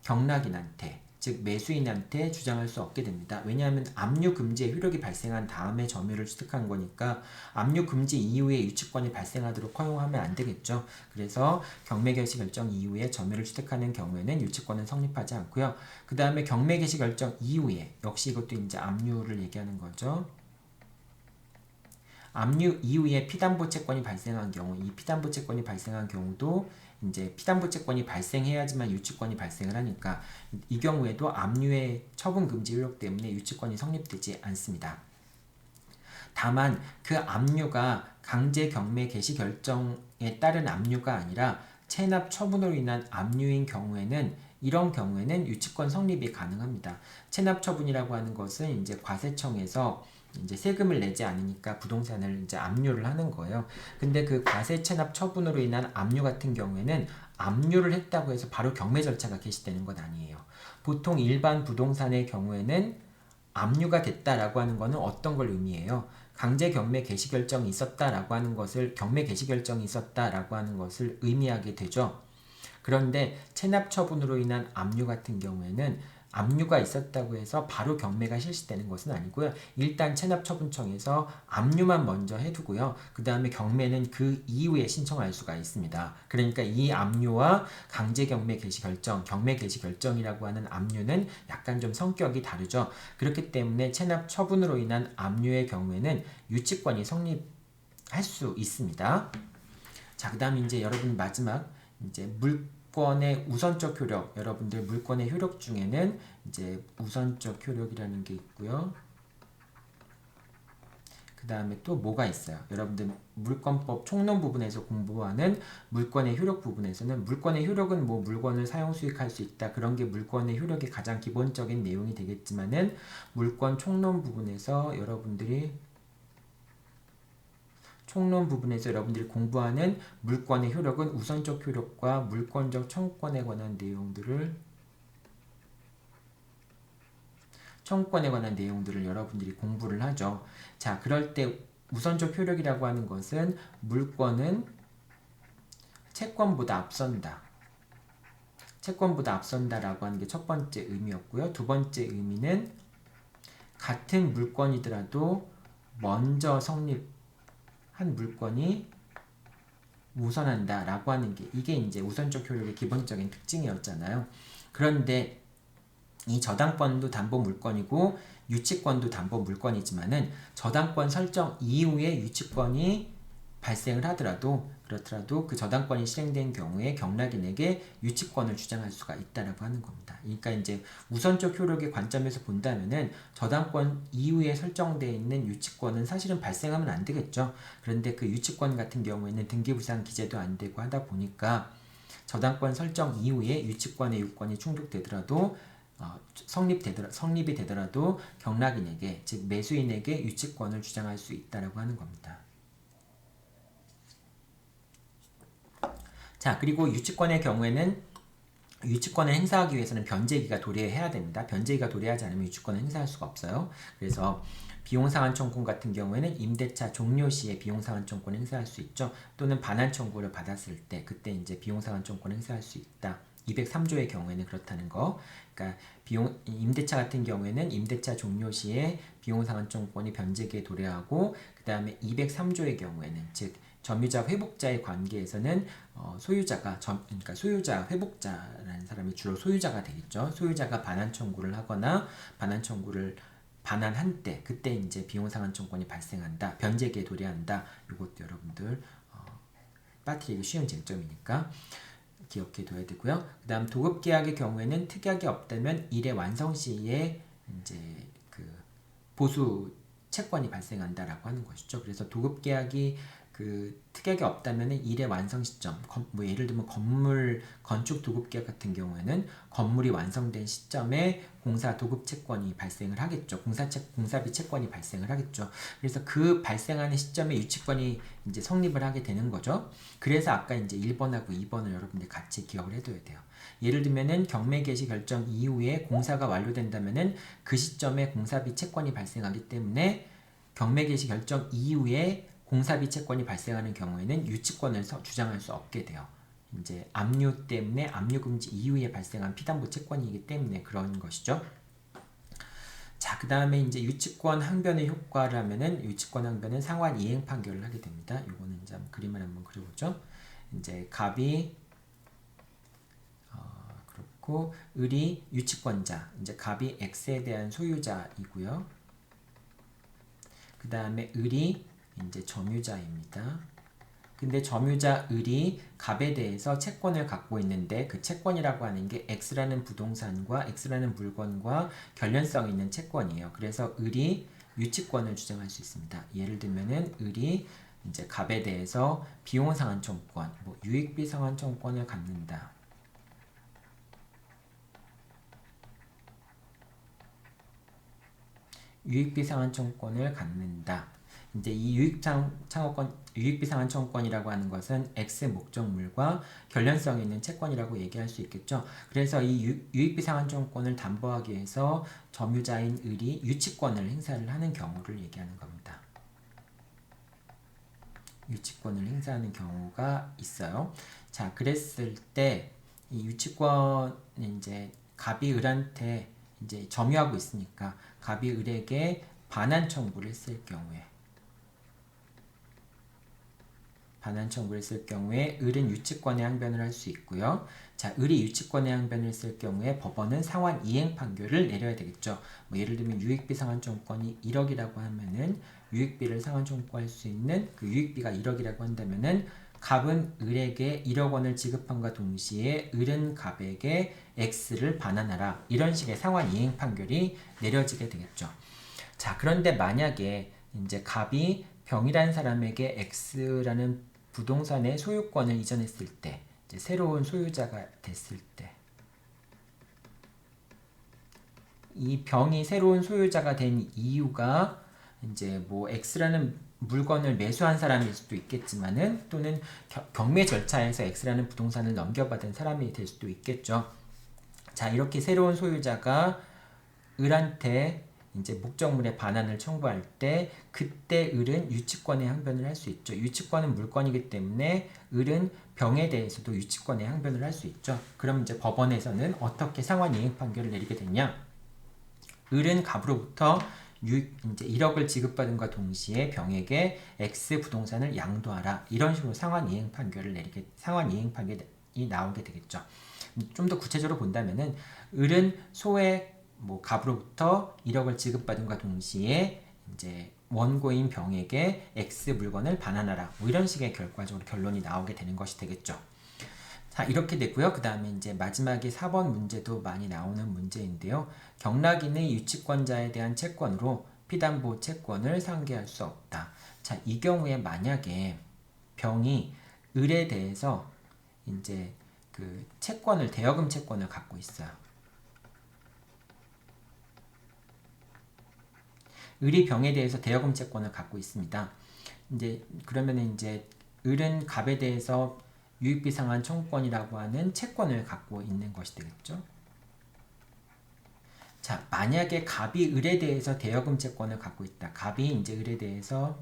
경락인한테 즉 매수인한테 주장할 수 없게 됩니다. 왜냐하면 압류 금지의 효력이 발생한 다음에 점유를 취득한 거니까 압류 금지 이후에 유치권이 발생하도록 허용하면 안 되겠죠. 그래서 경매 개시 결정 이후에 점유를 취득하는 경우에는 유치권은 성립하지 않고요. 그 다음에 경매 개시 결정 이후에 역시 이것도 이제 압류를 얘기하는 거죠. 압류 이후에 피담보채권이 발생한 경우, 이 피담보채권이 발생한 경우도 이제 피담보채권이 발생해야지만 유치권이 발생을 하니까 이 경우에도 압류의 처분 금지 효력 때문에 유치권이 성립되지 않습니다. 다만 그 압류가 강제 경매 개시 결정에 따른 압류가 아니라 체납 처분으로 인한 압류인 경우에는 이런 경우에는 유치권 성립이 가능합니다. 체납 처분이라고 하는 것은 이제 과세청에서 이제 세금을 내지 않으니까 부동산을 이제 압류를 하는 거예요. 근데 그 과세 체납 처분으로 인한 압류 같은 경우에는 압류를 했다고 해서 바로 경매 절차가 개시되는 건 아니에요. 보통 일반 부동산의 경우에는 압류가 됐다라고 하는 것은 어떤 걸 의미해요? 강제 경매 개시 결정이 있었다라고 하는 것을 경매 개시 결정이 있었다라고 하는 것을 의미하게 되죠. 그런데 체납 처분으로 인한 압류 같은 경우에는 압류가 있었다고 해서 바로 경매가 실시되는 것은 아니고요. 일단 체납처분청에서 압류만 먼저 해두고요. 그 다음에 경매는 그 이후에 신청할 수가 있습니다. 그러니까 이 압류와 강제 경매 개시 결정, 경매 개시 결정이라고 하는 압류는 약간 좀 성격이 다르죠. 그렇기 때문에 체납처분으로 인한 압류의 경우에는 유치권이 성립할 수 있습니다. 자, 그 다음 이제 여러분 마지막 이제 물권의 우선적 효력, 여러분들 물권의 효력 중에는 이제 우선적 효력이라는 게 있고요. 그 다음에 또 뭐가 있어요? 여러분들 물권법 총론 부분에서 공부하는 물권의 효력 부분에서는 물권의 효력은 뭐 물건을 사용 수익할 수 있다. 그런 게 물권의 효력의 가장 기본적인 내용이 되겠지만은 물권 총론 부분에서 여러분들이 공부하는 물권의 효력은 우선적 효력과 물권적 청구권에 관한 내용들을 여러분들이 공부를 하죠. 자, 그럴 때 우선적 효력이라고 하는 것은 물권은 채권보다 앞선다라고 하는 게 첫 번째 의미였고요. 두 번째 의미는 같은 물권이더라도 먼저 성립한 물권이 우선한다라고 하는 게 이게 이제 우선적 효력의 기본적인 특징이었잖아요. 그런데 이 저당권도 담보 물권이고 유치권도 담보 물권이지만은 저당권 설정 이후에 유치권이 발생을 하더라도 그렇더라도 그 저당권이 실행된 경우에 경락인에게 유치권을 주장할 수가 있다라고 하는 겁니다. 그러니까 이제 우선적 효력의 관점에서 본다면은 저당권 이후에 설정되어 있는 유치권은 사실은 발생하면 안 되겠죠. 그런데 그 유치권 같은 경우에는 등기부상 기재도 안 되고 하다 보니까 저당권 설정 이후에 유치권의 요건이 충족되더라도 성립이 되더라도 경락인에게 즉 매수인에게 유치권을 주장할 수 있다라고 하는 겁니다. 자, 그리고 유치권의 경우에는 유치권을 행사하기 위해서는 변제기가 도래해야 됩니다. 변제기가 도래하지 않으면 유치권을 행사할 수가 없어요. 그래서 비용상환 청구 같은 경우에는 임대차 종료 시에 비용상환 청구를 행사할 수 있죠. 또는 반환 청구를 받았을 때 그때 이제 비용상환 청구를 행사할 수 있다. 203조의 경우에는 그렇다는 거. 그러니까 임대차 같은 경우에는 임대차 종료 시에 비용상환 청구권이 변제기에 도래하고 그 다음에 203조의 경우에는 즉 점유자 회복자의 관계에서는 소유자가 그러니까 소유자 회복자라는 사람이 주로 소유자가 되겠죠. 소유자가 반환 청구를 하거나 반환 청구를 반환한 때 그때 이제 비용상환 청구권이 발생한다. 변제기에 도래한다. 이것도 여러분들 빠뜨리기 쉬운 쟁점이니까 기억해 둬야 되고요. 그다음 도급 계약의 경우에는 특약이 없다면 일의 완성 시에 이제 그 보수 채권이 발생한다라고 하는 것이죠. 그래서 도급 계약이 그 특약이 없다면은 일의 완성 시점, 뭐 예를 들면 건물 건축 도급 계약 같은 경우에는 건물이 완성된 시점에 공사 도급 채권이 발생을 하겠죠. 공사비 채권이 발생을 하겠죠. 그래서 그 발생하는 시점에 유치권이 이제 성립을 하게 되는 거죠. 그래서 아까 이제 1번하고 2번을 여러분들 같이 기억을 해둬야 돼요. 예를 들면은 경매 개시 결정 이후에 공사가 완료된다면은 그 시점에 공사비 채권이 발생하기 때문에 경매 개시 결정 이후에 공사비 채권이 발생하는 경우에는 유치권을 주장할 수 없게 돼요. 이제 압류 때문에 압류 금지 이후에 발생한 피담보 채권이기 때문에 그런 것이죠. 자, 그 다음에 이제 유치권 항변의 효과를 하면은 유치권 항변은 상환 이행 판결을 하게 됩니다. 요거는 이제 그림을 한번 그려보죠. 이제 갑이 그렇고 을이 유치권자, 이제 갑이 X에 대한 소유자이고요. 그 다음에 을이 이제 점유자입니다. 근데 점유자 을이 갑에 대해서 채권을 갖고 있는데 그 채권이라고 하는 게 X라는 부동산과 X라는 물건과 관련성 있는 채권이에요. 그래서 을이 유치권을 주장할 수 있습니다. 예를 들면은 을이 이제 갑에 대해서 비용 상환 청구권, 뭐 유익비 상환 청구권을 갖는다. 유익비 상환 청구권을 갖는다. 이제 이 유익비 상환 청구권이라고 하는 것은 X 목적물과 관련성 있는 채권이라고 얘기할 수 있겠죠. 그래서 이 유익비 상환 청구권을 담보하기 위해서 점유자인 을이 유치권을 행사를 하는 경우를 얘기하는 겁니다. 유치권을 행사하는 경우가 있어요. 자, 그랬을 때 이 유치권 이제 갑이 을한테 이제 점유하고 있으니까 갑이 을에게 반환 청구를 했을 경우에 을은 유치권의 항변을 할 수 있고요. 자, 을이 유치권의 항변을 했을 경우에 법원은 상환 이행 판결을 내려야 되겠죠. 뭐 예를 들면 유익비 상환 청구권이 1억이라고 하면은 유익비를 상환 청구할 수 있는 그 유익비가 1억이라고 한다면은 갑은 을에게 1억 원을 지급함과 동시에 을은 갑에게 X를 반환하라. 이런 식의 상환 이행 판결이 내려지게 되겠죠. 자, 그런데 만약에 이제 갑이 병이라는 사람에게 X라는 부동산의 소유권을 이전했을 때, 이제 새로운 소유자가 됐을 때, 이 병이 새로운 소유자가 된 이유가 이제 뭐 X라는 물건을 매수한 사람일 수도 있겠지만은 또는 경매 절차에서 X라는 부동산을 넘겨받은 사람이 될 수도 있겠죠. 자, 이렇게 새로운 소유자가 을한테 이제 목적물의 반환을 청구할 때 그때 을은 유치권의 항변을 할 수 있죠. 유치권은 물건이기 때문에 을은 병에 대해서도 유치권의 항변을 할 수 있죠. 그럼 이제 법원에서는 어떻게 상환 이행 판결을 내리게 되냐? 을은 갑으로부터 이제 1억을 지급받은과 동시에 병에게 X 부동산을 양도하라. 이런 식으로 상환 이행 판결이 나오게 되겠죠. 좀 더 구체적으로 본다면은 을은 소액 뭐 갑으로부터 1억을 지급받은과 동시에 이제 원고인 병에게 X 물건을 반환하라. 뭐 이런 식의 결과적으로 결론이 나오게 되는 것이 되겠죠. 자, 이렇게 됐고요. 그 다음에 이제 마지막에 4번 문제도 많이 나오는 문제인데요. 경락인의 유치권자에 대한 채권으로 피담보 채권을 상계할 수 없다. 자, 이 경우에 만약에 병이 을에 대해서 이제 그 채권을, 대여금 채권을 갖고 있어요. 을이 병에 대해서 대여금 채권을 갖고 있습니다. 이제 그러면 이제 을은 갑에 대해서 유익비 상환 청구권이라고 하는 채권을 갖고 있는 것이 되겠죠. 자, 만약에 갑이 을에 대해서 대여금 채권을 갖고 있다. 갑이 이제 을에 대해서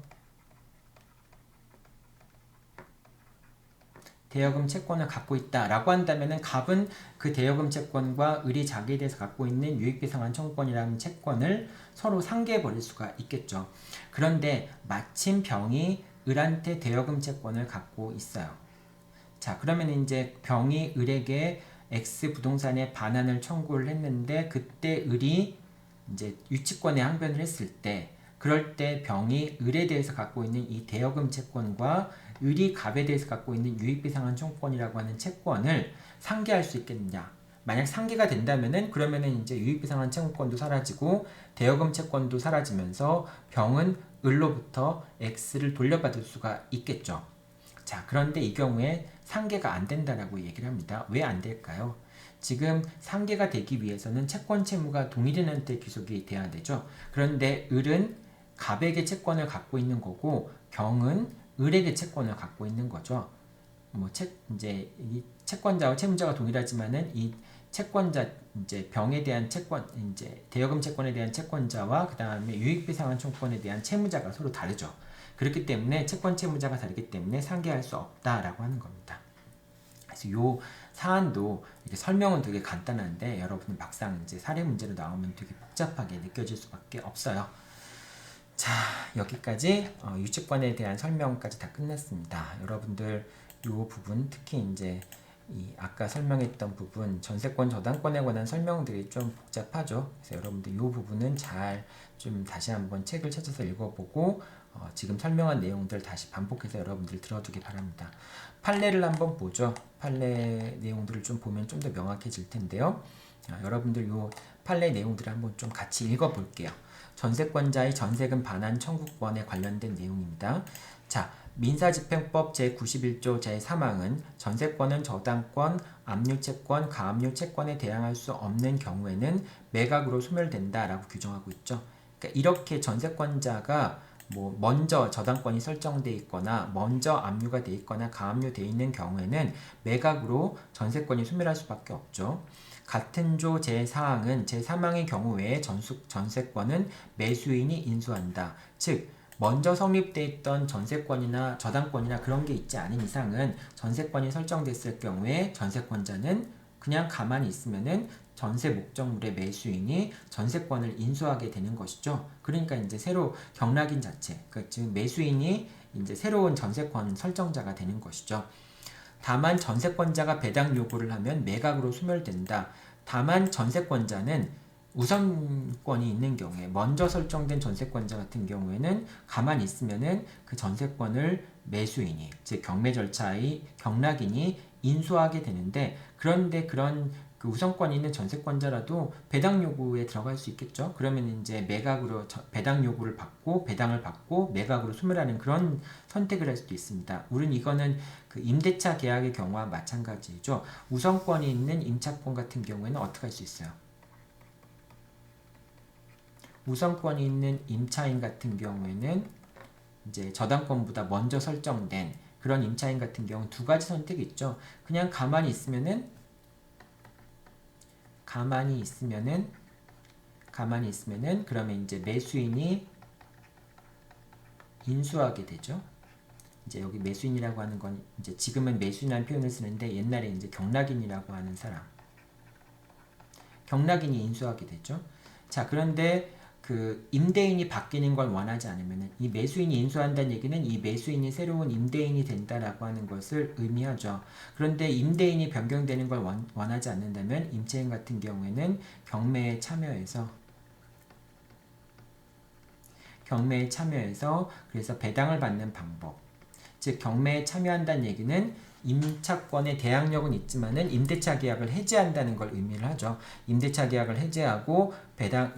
대여금 채권을 갖고 있다라고 한다면은 갑은 그 대여금 채권과 을이 자기에 대해서 갖고 있는 유익비 상환 청구권이라는 채권을 서로 상계해 버릴 수가 있겠죠. 그런데 마침 병이 을한테 대여금 채권을 갖고 있어요. 자, 그러면 이제 병이 을에게 X 부동산의 반환을 청구를 했는데 그때 을이 이제 유치권에 항변을 했을 때, 그럴 때 병이 을에 대해서 갖고 있는 이 대여금 채권과 을이 갑에 대해서 갖고 있는 유익비 상환 청구권이라고 하는 채권을 상계할 수 있겠느냐? 만약 상계가 된다면은 그러면은 이제 유익비 상환 청구권도 사라지고 대여금 채권도 사라지면서 병은 을로부터 X를 돌려받을 수가 있겠죠. 자, 그런데 이 경우에 상계가 안 된다라고 얘기를 합니다. 왜 안 될까요? 지금 상계가 되기 위해서는 채권 채무가 동일인한테 귀속이 돼야 되죠. 그런데 을은 갑에게 채권을 갖고 있는 거고 병은 을에게 채권을 갖고 있는 거죠. 뭐 이제 이 채권자와 채무자가 동일하지만은 이 채권자, 이제 병에 대한 채권, 이제 대여금 채권에 대한 채권자와 그 다음에 유익비 상환 청구권에 대한 채무자가 서로 다르죠. 그렇기 때문에 채권 채무자가 다르기 때문에 상계할 수 없다라고 하는 겁니다. 그래서 요 사안도 이렇게 설명은 되게 간단한데 여러분 막상 이제 사례 문제로 나오면 되게 복잡하게 느껴질 수밖에 없어요. 자, 여기까지 유치권에 대한 설명까지 다 끝났습니다. 여러분들 요 부분, 특히 이제 이 아까 설명했던 부분, 전세권 저당권에 관한 설명들이 좀 복잡하죠. 그래서 여러분들 요 부분은 잘 좀 다시 한번 책을 찾아서 읽어보고 지금 설명한 내용들 다시 반복해서 여러분들 들어두기 바랍니다. 판례를 한번 보죠. 판례 내용들을 좀 보면 좀 더 명확해질 텐데요. 여러분들 요 판례 내용들을 한번 좀 같이 읽어볼게요. 전세권자의 전세금 반환 청구권에 관련된 내용입니다. 자, 민사집행법 제91조 제3항은 전세권은 저당권, 압류채권, 가압류채권에 대항할 수 없는 경우에는 매각으로 소멸된다라고 규정하고 있죠. 그러니까 이렇게 전세권자가 뭐 먼저 저당권이 설정돼 있거나 먼저 압류가 돼 있거나 가압류돼 있는 경우에는 매각으로 전세권이 소멸할 수밖에 없죠. 같은 조 제4항은 제3항의 경우 외에 전세권은 매수인이 인수한다. 즉 먼저 성립돼 있던 전세권이나 저당권이나 그런 게 있지 않은 이상은 전세권이 설정됐을 경우에 전세권자는 그냥 가만히 있으면은 전세 목적물의 매수인이 전세권을 인수하게 되는 것이죠. 그러니까 이제 새로 경락인 자체, 즉 매수인이 이제 새로운 전세권 설정자가 되는 것이죠. 다만 전세권자가 배당 요구를 하면 매각으로 소멸된다. 다만 전세권자는 우선권이 있는 경우에 먼저 설정된 전세권자 같은 경우에는 가만히 있으면은 그 전세권을 매수인이, 즉 경매 절차의 경락인이 인수하게 되는데, 그런데 그런 그 우선권이 있는 전세권자라도 배당 요구에 들어갈 수 있겠죠. 그러면 이제 매각으로 배당 요구를 받고 배당을 받고 매각으로 소멸하는 그런 선택을 할 수도 있습니다. 우린 이거는 그 임대차 계약의 경우와 마찬가지죠. 우선권이 있는 임차권 같은 경우에는 어떻게 할 수 있어요? 우선권이 있는 임차인 같은 경우에는 이제 저당권보다 먼저 설정된 그런 임차인 같은 경우 두 가지 선택이 있죠. 그냥 가만히 있으면은 그러면 이제 매수인이 인수하게 되죠. 이제 여기 매수인이라고 하는 건 이제 지금은 매수인이라는 표현을 쓰는데 옛날에 이제 경락인이라고 하는 사람, 경락인이 인수하게 되죠. 자, 그런데 그 임대인이 바뀌는 걸 원하지 않으면은 이 매수인이 인수한다는 얘기는 이 매수인이 새로운 임대인이 된다라고 하는 것을 의미하죠. 그런데 임대인이 변경되는 걸 원하지 않는다면 임차인 같은 경우에는 경매에 참여해서 그래서 배당을 받는 방법. 즉 경매에 참여한다는 얘기는 임차권의 대항력은 있지만은 임대차 계약을 해지한다는 걸 의미를 하죠. 임대차 계약을 해지하고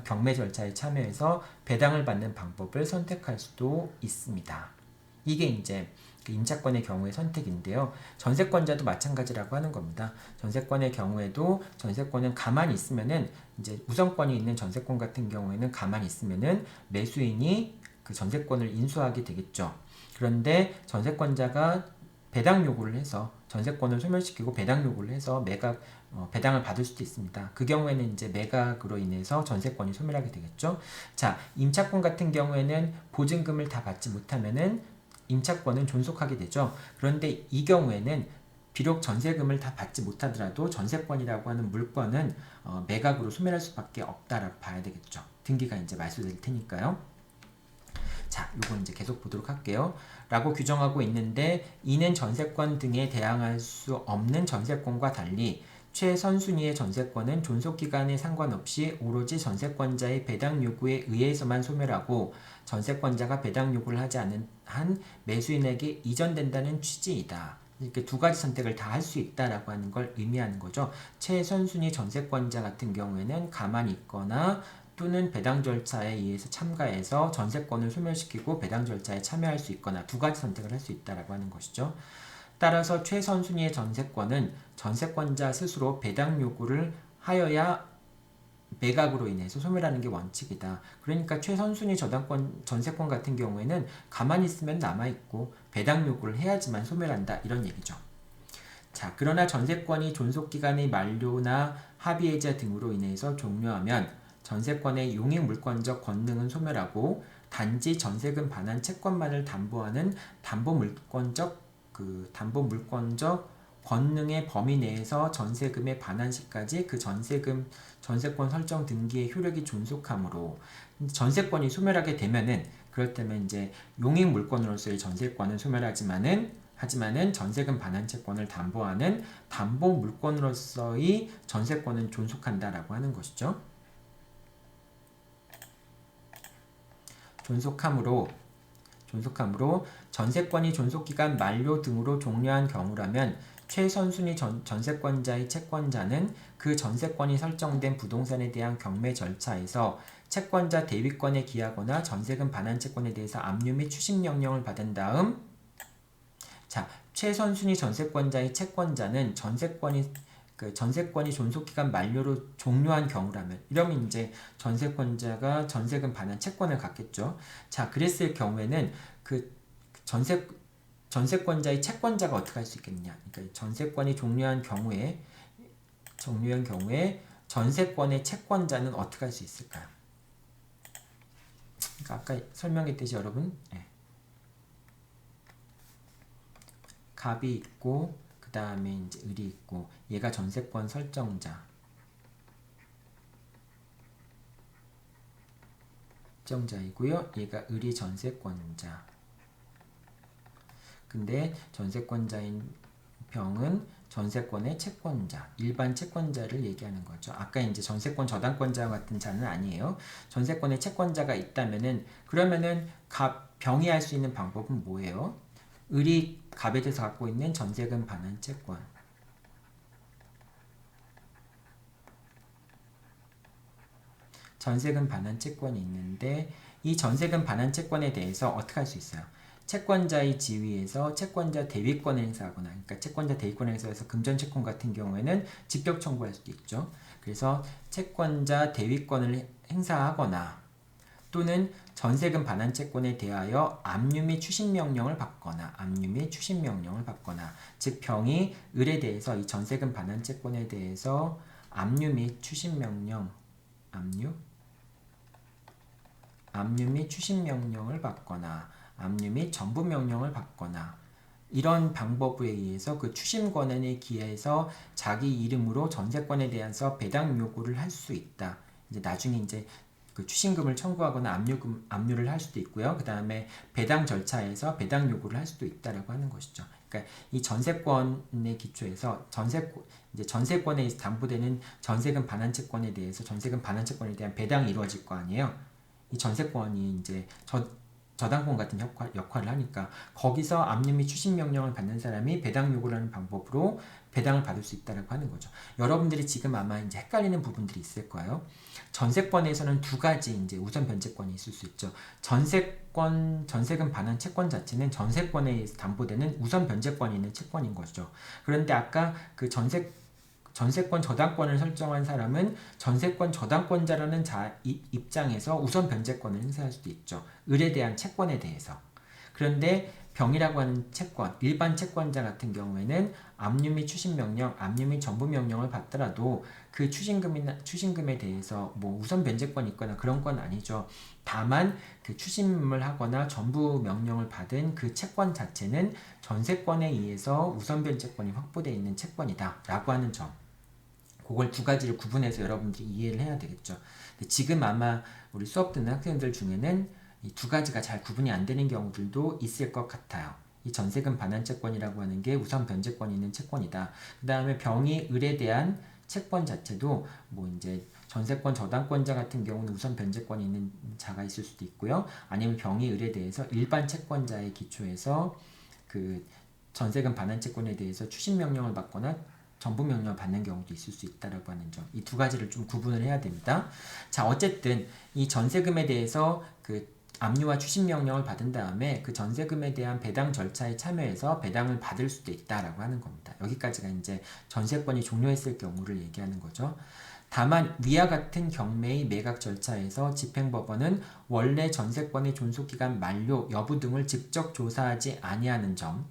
경매 절차에 참여해서 배당을 받는 방법을 선택할 수도 있습니다. 이게 이제 그 임차권의 경우의 선택인데요. 전세권자도 마찬가지라고 하는 겁니다. 전세권의 경우에도 전세권은 가만히 있으면은 이제 우선권이 있는 전세권 같은 경우에는 가만히 있으면은 매수인이 그 전세권을 인수하게 되겠죠. 그런데 전세권자가 배당 요구를 해서 전세권을 소멸시키고 배당 요구를 해서 배당을 받을 수도 있습니다. 그 경우에는 이제 매각으로 인해서 전세권이 소멸하게 되겠죠. 자, 임차권 같은 경우에는 보증금을 다 받지 못하면은 임차권은 존속하게 되죠. 그런데 이 경우에는 비록 전세금을 다 받지 못하더라도 전세권이라고 하는 물건은 매각으로 소멸할 수밖에 없다라고 봐야 되겠죠. 등기가 이제 말소될 테니까요. 자, 요거 이제 계속 보도록 할게요. 라고 규정하고 있는데 이는 전세권 등에 대항할 수 없는 전세권과 달리 최선순위의 전세권은 존속기간에 상관없이 오로지 전세권자의 배당 요구에 의해서만 소멸하고 전세권자가 배당 요구를 하지 않은 한 매수인에게 이전된다는 취지이다. 이렇게 두 가지 선택을 다 할 수 있다라고 하는 걸 의미하는 거죠. 최선순위 전세권자 같은 경우에는 가만히 있거나 또는 배당 절차에 의해서 참가해서 전세권을 소멸시키고 배당 절차에 참여할 수 있거나 두 가지 선택을 할 수 있다라고 하는 것이죠. 따라서 최선순위의 전세권은 전세권자 스스로 배당 요구를 하여야 매각으로 인해서 소멸하는 게 원칙이다. 그러니까 최선순위 전세권 같은 경우에는 가만히 있으면 남아있고 배당 요구를 해야지만 소멸한다. 이런 얘기죠. 자, 그러나 전세권이 존속기간의 만료나 합의해제 등으로 인해서 종료하면 전세권의 용익물권적 권능은 소멸하고 단지 전세금 반환 채권만을 담보하는 담보물권적 권능의 범위 내에서 전세금의 반환 시까지 그 전세권 설정 등기의 효력이 존속하므로 전세권이 소멸하게 되면은 그럴 때면 이제 용익물권으로서의 전세권은 소멸하지만은 전세금 반환 채권을 담보하는 담보물권으로서의 전세권은 존속한다라고 하는 것이죠. 존속함으로 전세권이 존속기간 만료 등으로 종료한 경우라면 최선순위 전세권자의 채권자는 그 전세권이 설정된 부동산에 대한 경매 절차에서 채권자 대위권에 기하거나 전세금 반환 채권에 대해서 압류 및 추심 명령을 받은 다음 자, 최선순위 전세권자의 채권자는 전세권이 존속기간 만료로 종료한 경우라면 이러면 이제 전세권자가 전세금 반환 채권을 갖겠죠. 자, 그랬을 경우에는 그 전세권자의 채권자가 어떻게 할 수 있겠느냐? 그러니까 전세권이 종료한 경우에 전세권의 채권자는 어떻게 할 수 있을까요? 그러니까 아까 설명했듯이 여러분, 갑이 있고 그 다음에 이제 을이 있고 얘가 전세권 설정자이고요. 얘가 을이 전세권자. 근데 전세권자인 병은 전세권의 채권자, 일반 채권자를 얘기하는 거죠. 아까 이제 전세권 저당권자 같은 자는 아니에요. 전세권의 채권자가 있다면은 그러면은 병이 할 수 있는 방법은 뭐예요? 을이 갑에 대해서 갖고 있는 전세금 반환 채권. 전세금 반환 채권이 있는데 이 전세금 반환 채권에 대해서 어떻게 할 수 있어요? 채권자의 지위에서 채권자 대위권을 행사하거나 그러니까 채권자 대위권을 행사해서 금전채권 같은 경우에는 직격 청구할 수도 있죠. 그래서 채권자 대위권을 행사하거나 또는 전세금 반환 채권에 대하여 압류 및 추심 명령을 받거나 즉 병이 을에 대해서 이 전세금 반환 채권에 대해서 압류 및 추심 명령을 받거나 압류 및 전부 명령을 받거나 이런 방법에 의해서 그 추심 권한에 기해서 자기 이름으로 전세권에 대해서 배당 요구를 할 수 있다. 이제 나중에 이제 그 추신금을 청구하거나 압류를 할 수도 있고요. 그 다음에 배당 절차에서 배당 요구를 할 수도 있다라고 하는 것이죠. 그러니까 이 전세권의 기초에서 이제 전세권에 담보되는 전세금 반환 채권에 대해서 전세금 반환 채권에 대한 배당이 이루어질 거 아니에요. 이 전세권이 이제 저당권 같은 역할을 하니까 거기서 압류 및 추심 명령을 받는 사람이 배당 요구를 하는 방법으로 배당을 받을 수 있다라고 하는 거죠. 여러분들이 지금 아마 이제 헷갈리는 부분들이 있을 거예요. 전세권에서는 두 가지 이제 우선 변제권이 있을 수 있죠. 전세금 반환 채권 자체는 전세권에 담보되는 우선 변제권이 있는 채권인 거죠. 그런데 아까 그 전세권 저당권을 설정한 사람은 전세권 저당권자라는 입장에서 우선 변제권을 행사할 수도 있죠. 을에 대한 채권에 대해서. 그런데 병이라고 하는 채권, 일반 채권자 같은 경우에는 압류 및 추심 명령, 압류 및 전부 명령을 받더라도 그 추심금에 대해서 뭐 우선 변제권이 있거나 그런 건 아니죠. 다만 그 추심을 하거나 전부 명령을 받은 그 채권 자체는 전세권에 의해서 우선 변제권이 확보되어 있는 채권이다라고 하는 점. 그걸 두 가지를 구분해서 여러분들이 이해를 해야 되겠죠. 근데 지금 아마 우리 수업 듣는 학생들 중에는 이 두 가지가 잘 구분이 안 되는 경우들도 있을 것 같아요. 이 전세금 반환 채권이라고 하는 게 우선 변제권이 있는 채권이다. 그 다음에 병이 을에 대한 채권 자체도 뭐 이제 전세권 저당권자 같은 경우는 우선 변제권이 있는 자가 있을 수도 있고요. 아니면 병이 을에 대해서 일반 채권자의 기초에서 그 전세금 반환 채권에 대해서 추심 명령을 받거나 전부 명령을 받는 경우도 있을 수 있다라고 하는 점. 이 두 가지를 좀 구분을 해야 됩니다. 자, 어쨌든 이 전세금에 대해서 그 압류와 추심 명령을 받은 다음에 그 전세금에 대한 배당 절차에 참여해서 배당을 받을 수도 있다라고 하는 겁니다. 여기까지가 이제 전세권이 종료했을 경우를 얘기하는 거죠. 다만 위와 같은 경매의 매각 절차에서 집행법원은 원래 전세권의 존속기간 만료 여부 등을 직접 조사하지 아니하는 점,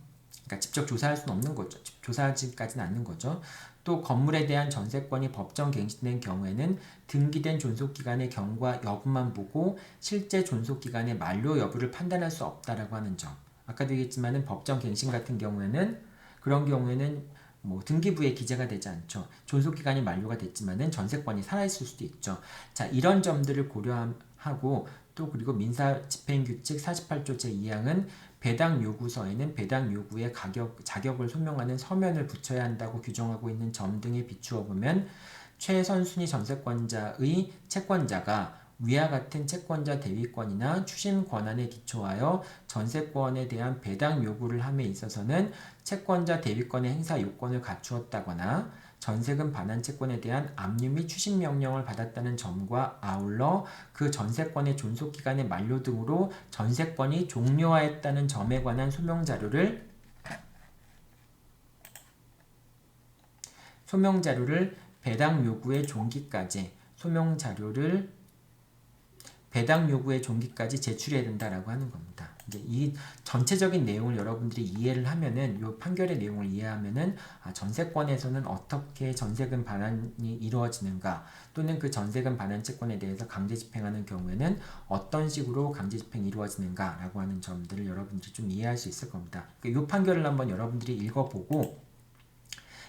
그러니까 직접 조사할 수는 없는 거죠. 조사하지까지는 않는 거죠. 또 건물에 대한 전세권이 법정 갱신된 경우에는 등기된 존속기간의 경과 여부만 보고 실제 존속기간의 만료 여부를 판단할 수 없다라고 하는 점. 아까도 얘기했지만은 법정 갱신 같은 경우에는 그런 경우에는 뭐 등기부에 기재가 되지 않죠. 존속기간이 만료가 됐지만은 전세권이 살아있을 수도 있죠. 자, 이런 점들을 고려하고 또 그리고 민사집행규칙 48조 제2항은 배당 요구서에는 배당 요구의 자격을 소명하는 서면을 붙여야 한다고 규정하고 있는 점 등에 비추어 보면 최선순위 전세권자의 채권자가 위와 같은 채권자 대위권이나 추심 권한에 기초하여 전세권에 대한 배당 요구를 함에 있어서는 채권자 대위권의 행사 요건을 갖추었다거나 전세금 반환 채권에 대한 압류 및 추심 명령을 받았다는 점과 아울러 그 전세권의 존속기간의 만료 등으로 전세권이 종료하였다는 점에 관한 소명자료를 배당 요구의 종기까지 제출해야 된다라고 하는 겁니다. 이제 이 전체적인 내용을 여러분들이 이해를 하면은 이 판결의 내용을 이해하면은 전세권에서는 어떻게 전세금 반환이 이루어지는가 또는 그 전세금 반환 채권에 대해서 강제 집행하는 경우에는 어떤 식으로 강제 집행이 이루어지는가라고 하는 점들을 여러분들이 좀 이해할 수 있을 겁니다. 이 판결을 한번 여러분들이 읽어보고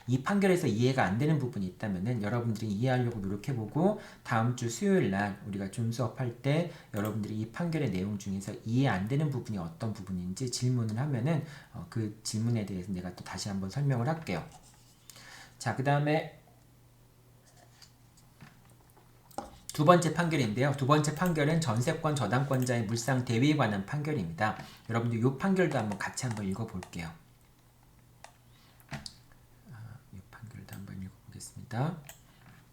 이 판결에서 이해가 안 되는 부분이 있다면은 여러분들이 이해하려고 노력해보고 다음 주 수요일 날 우리가 줌 수업할 때 여러분들이 이 판결의 내용 중에서 이해 안 되는 부분이 어떤 부분인지 질문을 하면은 그 질문에 대해서 내가 또 다시 한번 설명을 할게요. 자, 그 다음에 두 번째 판결인데요. 두 번째 판결은 전세권 저당권자의 물상 대위에 관한 판결입니다. 여러분들 이 판결도 한번 같이 한번 읽어볼게요.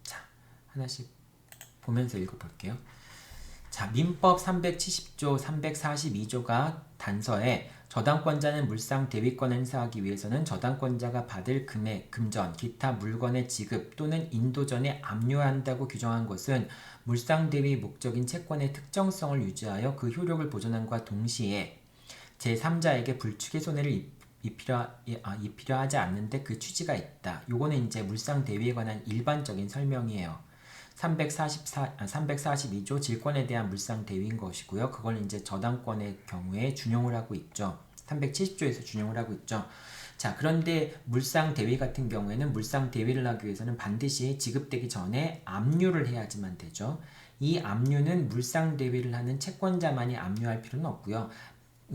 자, 하나씩 보면서 읽어볼게요. 자, 민법 370조, 342조가 단서에 저당권자는 물상 대위권 행사하기 위해서는 저당권자가 받을 금액, 금전, 기타 물건의 지급 또는 인도 전에 압류한다고 규정한 것은 물상 대위 목적인 채권의 특정성을 유지하여 그 효력을 보존함과 동시에 제3자에게 불축의 손해를 입히려 하지 않는데 그 취지가 있다. 요거는 이제 물상 대위에 관한 일반적인 설명이에요. 342조 질권에 대한 물상 대위인 것이고요. 그걸 이제 저당권의 경우에 준용을 하고 있죠. 370조에서 준용을 하고 있죠. 자, 그런데 물상 대위 같은 경우에는 물상 대위를 하기 위해서는 반드시 지급되기 전에 압류를 해야지만 되죠. 이 압류는 물상 대위를 하는 채권자만이 압류할 필요는 없고요.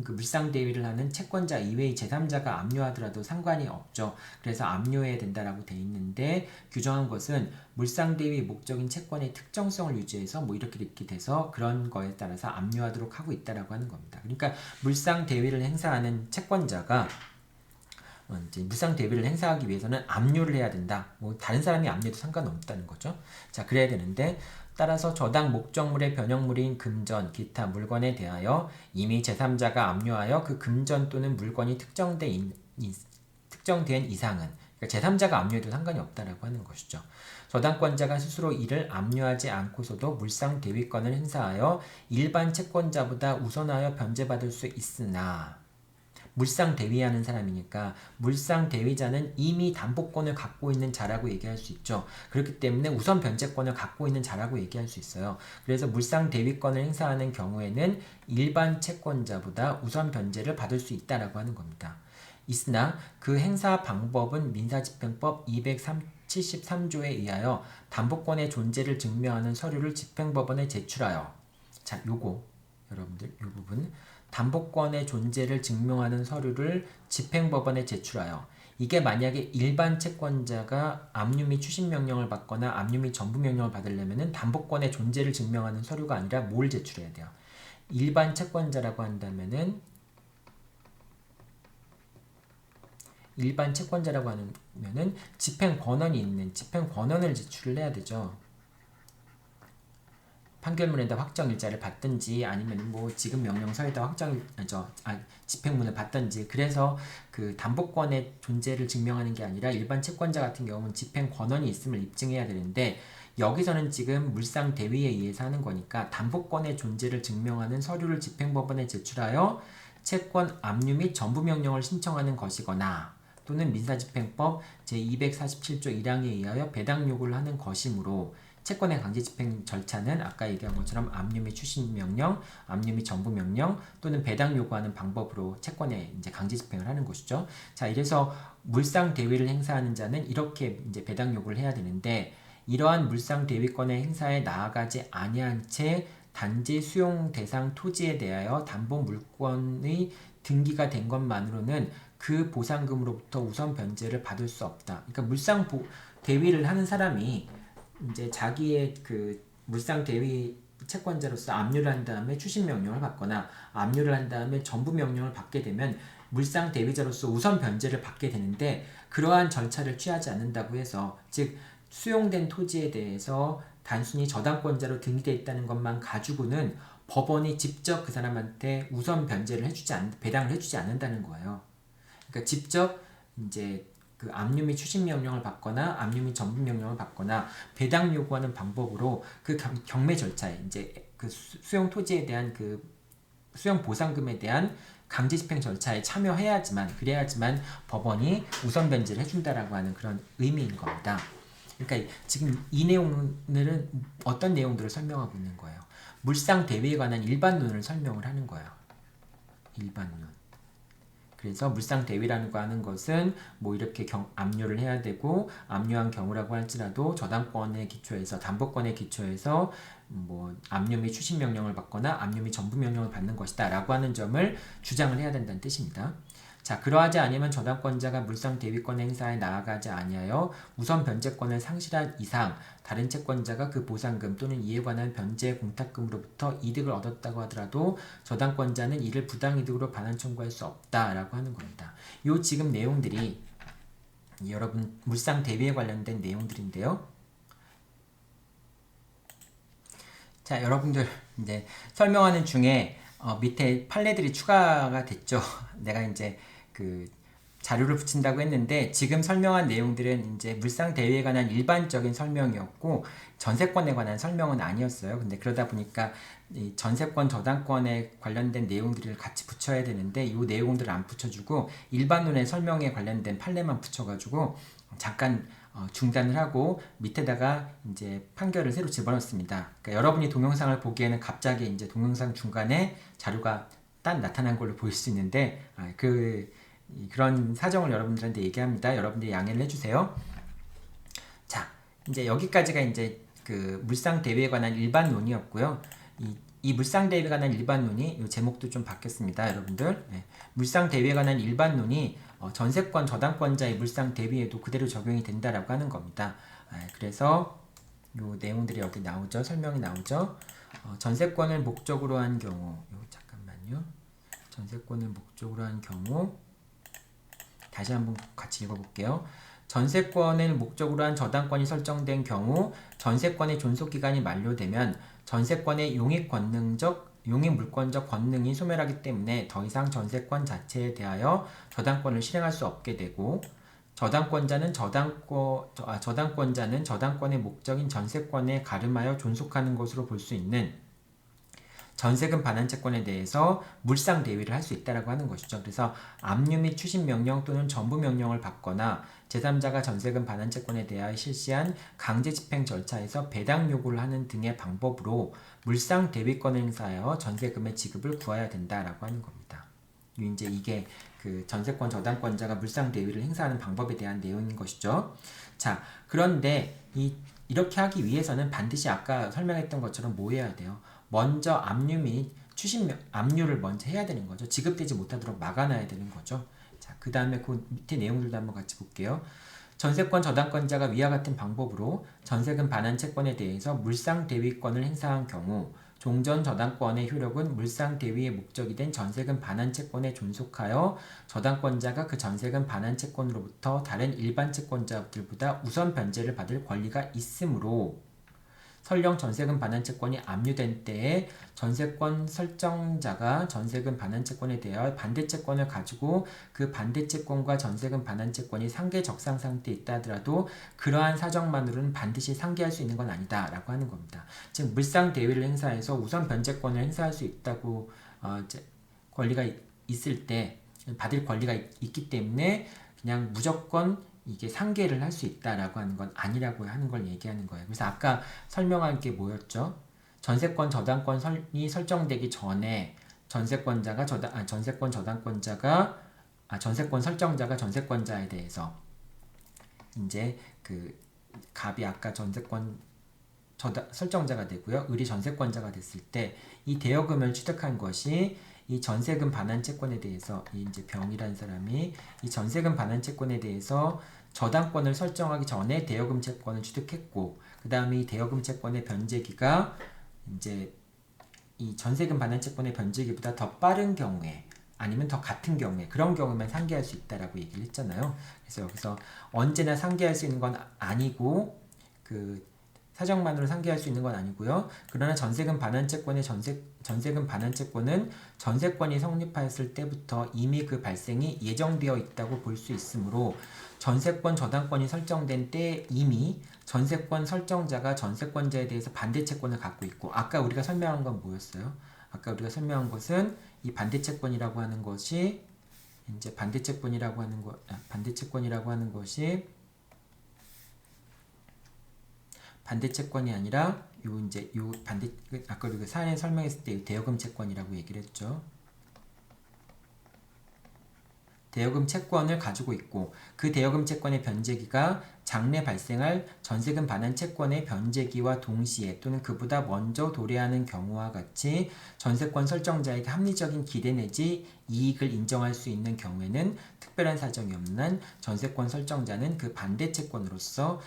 그 물상 대위를 하는 채권자 이외의 제3자가 압류하더라도 상관이 없죠. 그래서 압류해야 된다라고 돼 있는데 규정한 것은 물상 대위 목적인 채권의 특정성을 유지해서 뭐 이렇게 돼서 그런 거에 따라서 압류하도록 하고 있다라고 하는 겁니다. 그러니까 물상 대위를 행사하는 채권자가 이제 물상 대위를 행사하기 위해서는 압류를 해야 된다. 뭐 다른 사람이 압류해도 상관없다는 거죠. 자, 그래야 되는데 따라서 저당 목적물의 변형물인 금전, 기타 물건에 대하여 이미 제3자가 압류하여 그 금전 또는 물건이 특정된 이상은 그러니까 제3자가 압류해도 상관이 없다라고 하는 것이죠. 저당권자가 스스로 이를 압류하지 않고서도 물상 대위권을 행사하여 일반 채권자보다 우선하여 변제받을 수 있으나 물상 대위하는 사람이니까 물상 대위자는 이미 담보권을 갖고 있는 자라고 얘기할 수 있죠. 그렇기 때문에 우선 변제권을 갖고 있는 자라고 얘기할 수 있어요. 그래서 물상 대위권을 행사하는 경우에는 일반 채권자보다 우선 변제를 받을 수 있다라고 하는 겁니다. 있으나 그 행사 방법은 민사집행법 273조에 의하여 담보권의 존재를 증명하는 서류를 집행법원에 제출하여 자, 요거 여러분들 요 부분 담보권의 존재를 증명하는 서류를 집행법원에 제출하여 이게 만약에 일반 채권자가 압류 및 추심 명령을 받거나 압류 및 전부 명령을 받으려면 담보권의 존재를 증명하는 서류가 아니라 뭘 제출해야 돼요? 일반 채권자라고 한다면은 일반 채권자라고 하면은 집행 권한이 있는 집행 권한을 제출을 해야 되죠. 판결문에다 확정일자를 받든지 아니면 뭐 지급 명령서에다 집행문을 받든지 그래서 그 담보권의 존재를 증명하는 게 아니라 일반 채권자 같은 경우는 집행 권한이 있음을 입증해야 되는데 여기서는 지금 물상 대위에 의해서 하는 거니까 담보권의 존재를 증명하는 서류를 집행법원에 제출하여 채권 압류 및 전부 명령을 신청하는 것이거나 또는 민사집행법 제247조 1항에 의하여 배당 요구를 하는 것이므로 채권의 강제 집행 절차는 아까 얘기한 것처럼 압류 및 추심 명령, 압류 및 전부 명령 또는 배당 요구하는 방법으로 채권에 이제 강제 집행을 하는 것이죠. 자, 이래서 물상 대위를 행사하는 자는 이렇게 이제 배당 요구를 해야 되는데 이러한 물상 대위권의 행사에 나아가지 아니한 채 단지 수용 대상 토지에 대하여 담보 물권의 등기가 된 것만으로는 그 보상금으로부터 우선 변제를 받을 수 없다. 그러니까 물상 대위를 하는 사람이 이제 자기의 그 물상 대위 채권자로서 압류를 한 다음에 추심 명령을 받거나 압류를 한 다음에 전부 명령을 받게 되면 물상 대위자로서 우선 변제를 받게 되는데 그러한 절차를 취하지 않는다고 해서 즉 수용된 토지에 대해서 단순히 저당권자로 등기되어 있다는 것만 가지고는 법원이 직접 그 사람한테 우선 변제를 배당을 해주지 않는다는 거예요. 그러니까 직접 이제 그 압류 및 추심 명령을 받거나 압류 및 전부 명령을 받거나 배당 요구하는 방법으로 그 경매 절차에 이제 그 수용 토지에 대한 그 수용 보상금에 대한 강제 집행 절차에 그래야지만 법원이 우선 변제를 해준다라고 하는 그런 의미인 겁니다. 그러니까 지금 이 내용들은 어떤 내용들을 설명하고 있는 거예요? 물상 대위에 관한 일반론을 설명을 하는 거예요. 일반론. 그래서 물상 대위라는 거 하는 것은 뭐 이렇게 압류를 해야 되고 압류한 경우라고 할지라도 저당권의 기초에서 담보권의 기초에서 뭐 압류 및 추심 명령을 받거나 압류 및 전부 명령을 받는 것이다 라고 하는 점을 주장을 해야 된다는 뜻입니다. 자, 그러하지 아니면 저당권자가 물상 대위권 행사에 나아가지 아니하여 우선 변제권을 상실한 이상 다른 채권자가 그 보상금 또는 이에 관한 변제 공탁금으로부터 이득을 얻었다고 하더라도 저당권자는 이를 부당이득으로 반환 청구할 수 없다라고 하는 겁니다. 요 지금 내용들이 여러분 물상 대위에 관련된 내용들인데요. 자, 여러분들 이제 설명하는 중에 밑에 판례들이 추가가 됐죠. 내가 이제 그 자료를 붙인다고 했는데 지금 설명한 내용들은 이제 물상 대위에 관한 일반적인 설명이었고 전세권에 관한 설명은 아니었어요. 근데 그러다 보니까 이 전세권 저당권에 관련된 내용들을 같이 붙여야 되는데 이 내용들을 안 붙여주고 일반론의 설명에 관련된 판례만 붙여가지고 잠깐 중단을 하고 밑에다가 이제 판결을 새로 집어넣습니다. 그러니까 여러분이 동영상을 보기에는 갑자기 이제 동영상 중간에 자료가 딱 나타난 걸로 보일 수 있는데 그런 사정을 여러분들한테 얘기합니다. 여러분들이 양해를 해주세요. 자, 이제 여기까지가 이제 그 물상 대위에 관한 일반론이었고요. 이 물상 대위에 관한 일반론이 이 제목도 좀 바뀌었습니다, 여러분들. 네. 물상 대위에 관한 일반론이 전세권 저당권자의 물상 대위에도 그대로 적용이 된다라고 하는 겁니다. 그래서 요 내용들이 여기 나오죠. 설명이 나오죠. 전세권을 목적으로 한 경우, 잠깐만요. 전세권을 목적으로 한 경우, 다시 한번 같이 읽어볼게요. 전세권을 목적으로 한 저당권이 설정된 경우 전세권의 존속기간이 만료되면 전세권의 용익 물권적 권능이 소멸하기 때문에 더 이상 전세권 자체에 대하여 저당권을 실행할 수 없게 되고, 저당권자는 저당권의 목적인 전세권에 가름하여 존속하는 것으로 볼 수 있는 전세금 반환채권에 대해서 물상 대위를 할 수 있다라고 하는 것이죠. 그래서 압류 및 추심 명령 또는 전부 명령을 받거나 제3자가 전세금 반환채권에 대하여 실시한 강제 집행 절차에서 배당 요구를 하는 등의 방법으로 물상 대위권을 행사하여 전세금의 지급을 구해야 된다라고 하는 겁니다. 이제 이게 그 전세권 저당권자가 물상 대위를 행사하는 방법에 대한 내용인 것이죠. 자, 그런데 이렇게 하기 위해서는 반드시 아까 설명했던 것처럼 뭐 해야 돼요? 먼저 압류 및 압류를 먼저 해야 되는 거죠. 지급되지 못하도록 막아놔야 되는 거죠. 자, 그 다음에 그 밑에 내용들도 한번 같이 볼게요. 전세권 저당권자가 위와 같은 방법으로 전세금 반환채권에 대해서 물상 대위권을 행사한 경우 종전 저당권의 효력은 물상 대위의 목적이 된 전세금 반환채권에 존속하여 저당권자가 그 전세금 반환채권으로부터 다른 일반 채권자들보다 우선 변제를 받을 권리가 있으므로 설령 전세금 반환채권이 압류된 때에 전세권 설정자가 전세금 반환채권에 대하여 반대채권을 가지고 그 반대채권과 전세금 반환채권이 상계 적상 상태에 있다 하더라도 그러한 사정만으로는 반드시 상계할 수 있는 건 아니다 라고 하는 겁니다. 즉 물상 대위를 행사해서 우선 변제권을 행사할 수 있다고 권리가 있을 때 받을 권리가 있기 때문에 그냥 무조건 이게 상계를 할 수 있다라고 하는 건 아니라고 하는 걸 얘기하는 거예요. 그래서 아까 설명한 게 뭐였죠? 전세권 저당권이 설정되기 전에 전세권 설정자가 전세권자에 대해서 이제 그 갑이 아까 전세권 설정자가 되고요. 을이 전세권자가 됐을 때 이 대여금을 취득한 것이 이 전세금 반환채권에 대해서 이제 병이라는 사람이 이 전세금 반환채권에 대해서 저당권을 설정하기 전에 대여금 채권을 취득했고, 그 다음에 이 대여금 채권의 변제기가 이제 이 전세금 반환채권의 변제기보다 더 빠른 경우에 아니면 더 같은 경우에 그런 경우만 상계할 수 있다라고 얘기를 했잖아요. 그래서 여기서 언제나 상계할 수 있는 건 아니고 그 사정만으로 상계할 수 있는 건 아니고요. 그러나 전세금 반환채권은 전세권이 성립하였을 때부터 이미 그 발생이 예정되어 있다고 볼 수 있으므로 전세권 저당권이 설정된 때 이미 전세권 설정자가 전세권자에 대해서 반대채권을 갖고 있고, 아까 우리가 설명한 건 뭐였어요? 아까 우리가 설명한 것은 이 반대채권이라고 하는 것이 이제 반대채권이라고 하는 것이 반대채권이 아니라 아까 우리가 사안에 설명했을 때 대여금 채권이라고 얘기를 했죠. 대여금 채권을 가지고 있고 그 대여금 채권의 변제기가 장래 발생할 전세금 반환 채권의 변제기와 동시에 또는 그보다 먼저 도래하는 경우와 같이 전세권 설정자에게 합리적인 기대 내지 이익을 인정할 수 있는 경우에는 특별한 사정이 없는 한 전세권 설정자는 그 반대 채권으로서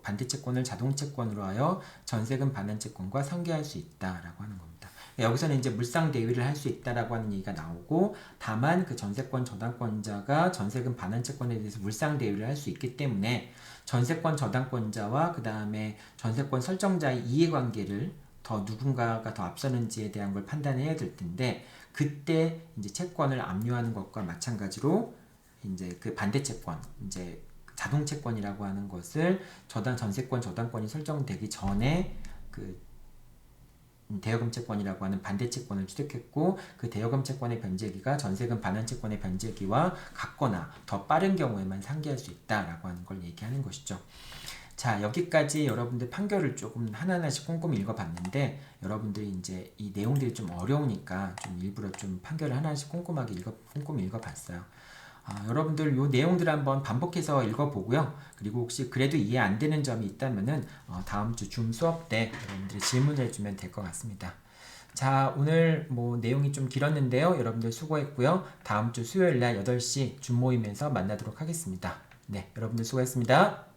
반대 채권을 자동 채권으로 하여 전세금 반환 채권과 상계할 수 있다라고 하는 겁니다. 여기서는 이제 물상 대위를 할 수 있다라고 하는 얘기가 나오고, 다만 그 전세권 저당권자가 전세금 반환 채권에 대해서 물상 대위를 할 수 있기 때문에 전세권 저당권자와 그 다음에 전세권 설정자의 이해관계를 누군가가 더 앞서는지에 대한 걸 판단해야 될 텐데, 그때 이제 채권을 압류하는 것과 마찬가지로 이제 그 반대 채권, 이제 자동 채권이라고 하는 것을 전세권 저당권이 설정되기 전에 그 대여금 채권이라고 하는 반대 채권을 취득했고, 그 대여금 채권의 변제기가 전세금 반환 채권의 변제기와 같거나 더 빠른 경우에만 상계할 수 있다라고 하는 걸 얘기하는 것이죠. 자, 여기까지 여러분들 판결을 조금 하나하나씩 꼼꼼히 읽어봤는데, 여러분들이 이제 이 내용들이 좀 어려우니까 좀 일부러 좀 판결을 하나씩 꼼꼼히 읽어봤어요. 여러분들 요 내용들 한번 반복해서 읽어보고요. 그리고 혹시 그래도 이해 안 되는 점이 있다면은 다음 주 줌 수업 때 여러분들이 질문을 주면 될 것 같습니다. 자, 오늘 뭐 내용이 좀 길었는데요. 여러분들 수고했고요. 다음 주 수요일 날 8시 줌 모임에서 만나도록 하겠습니다. 네, 여러분들 수고했습니다.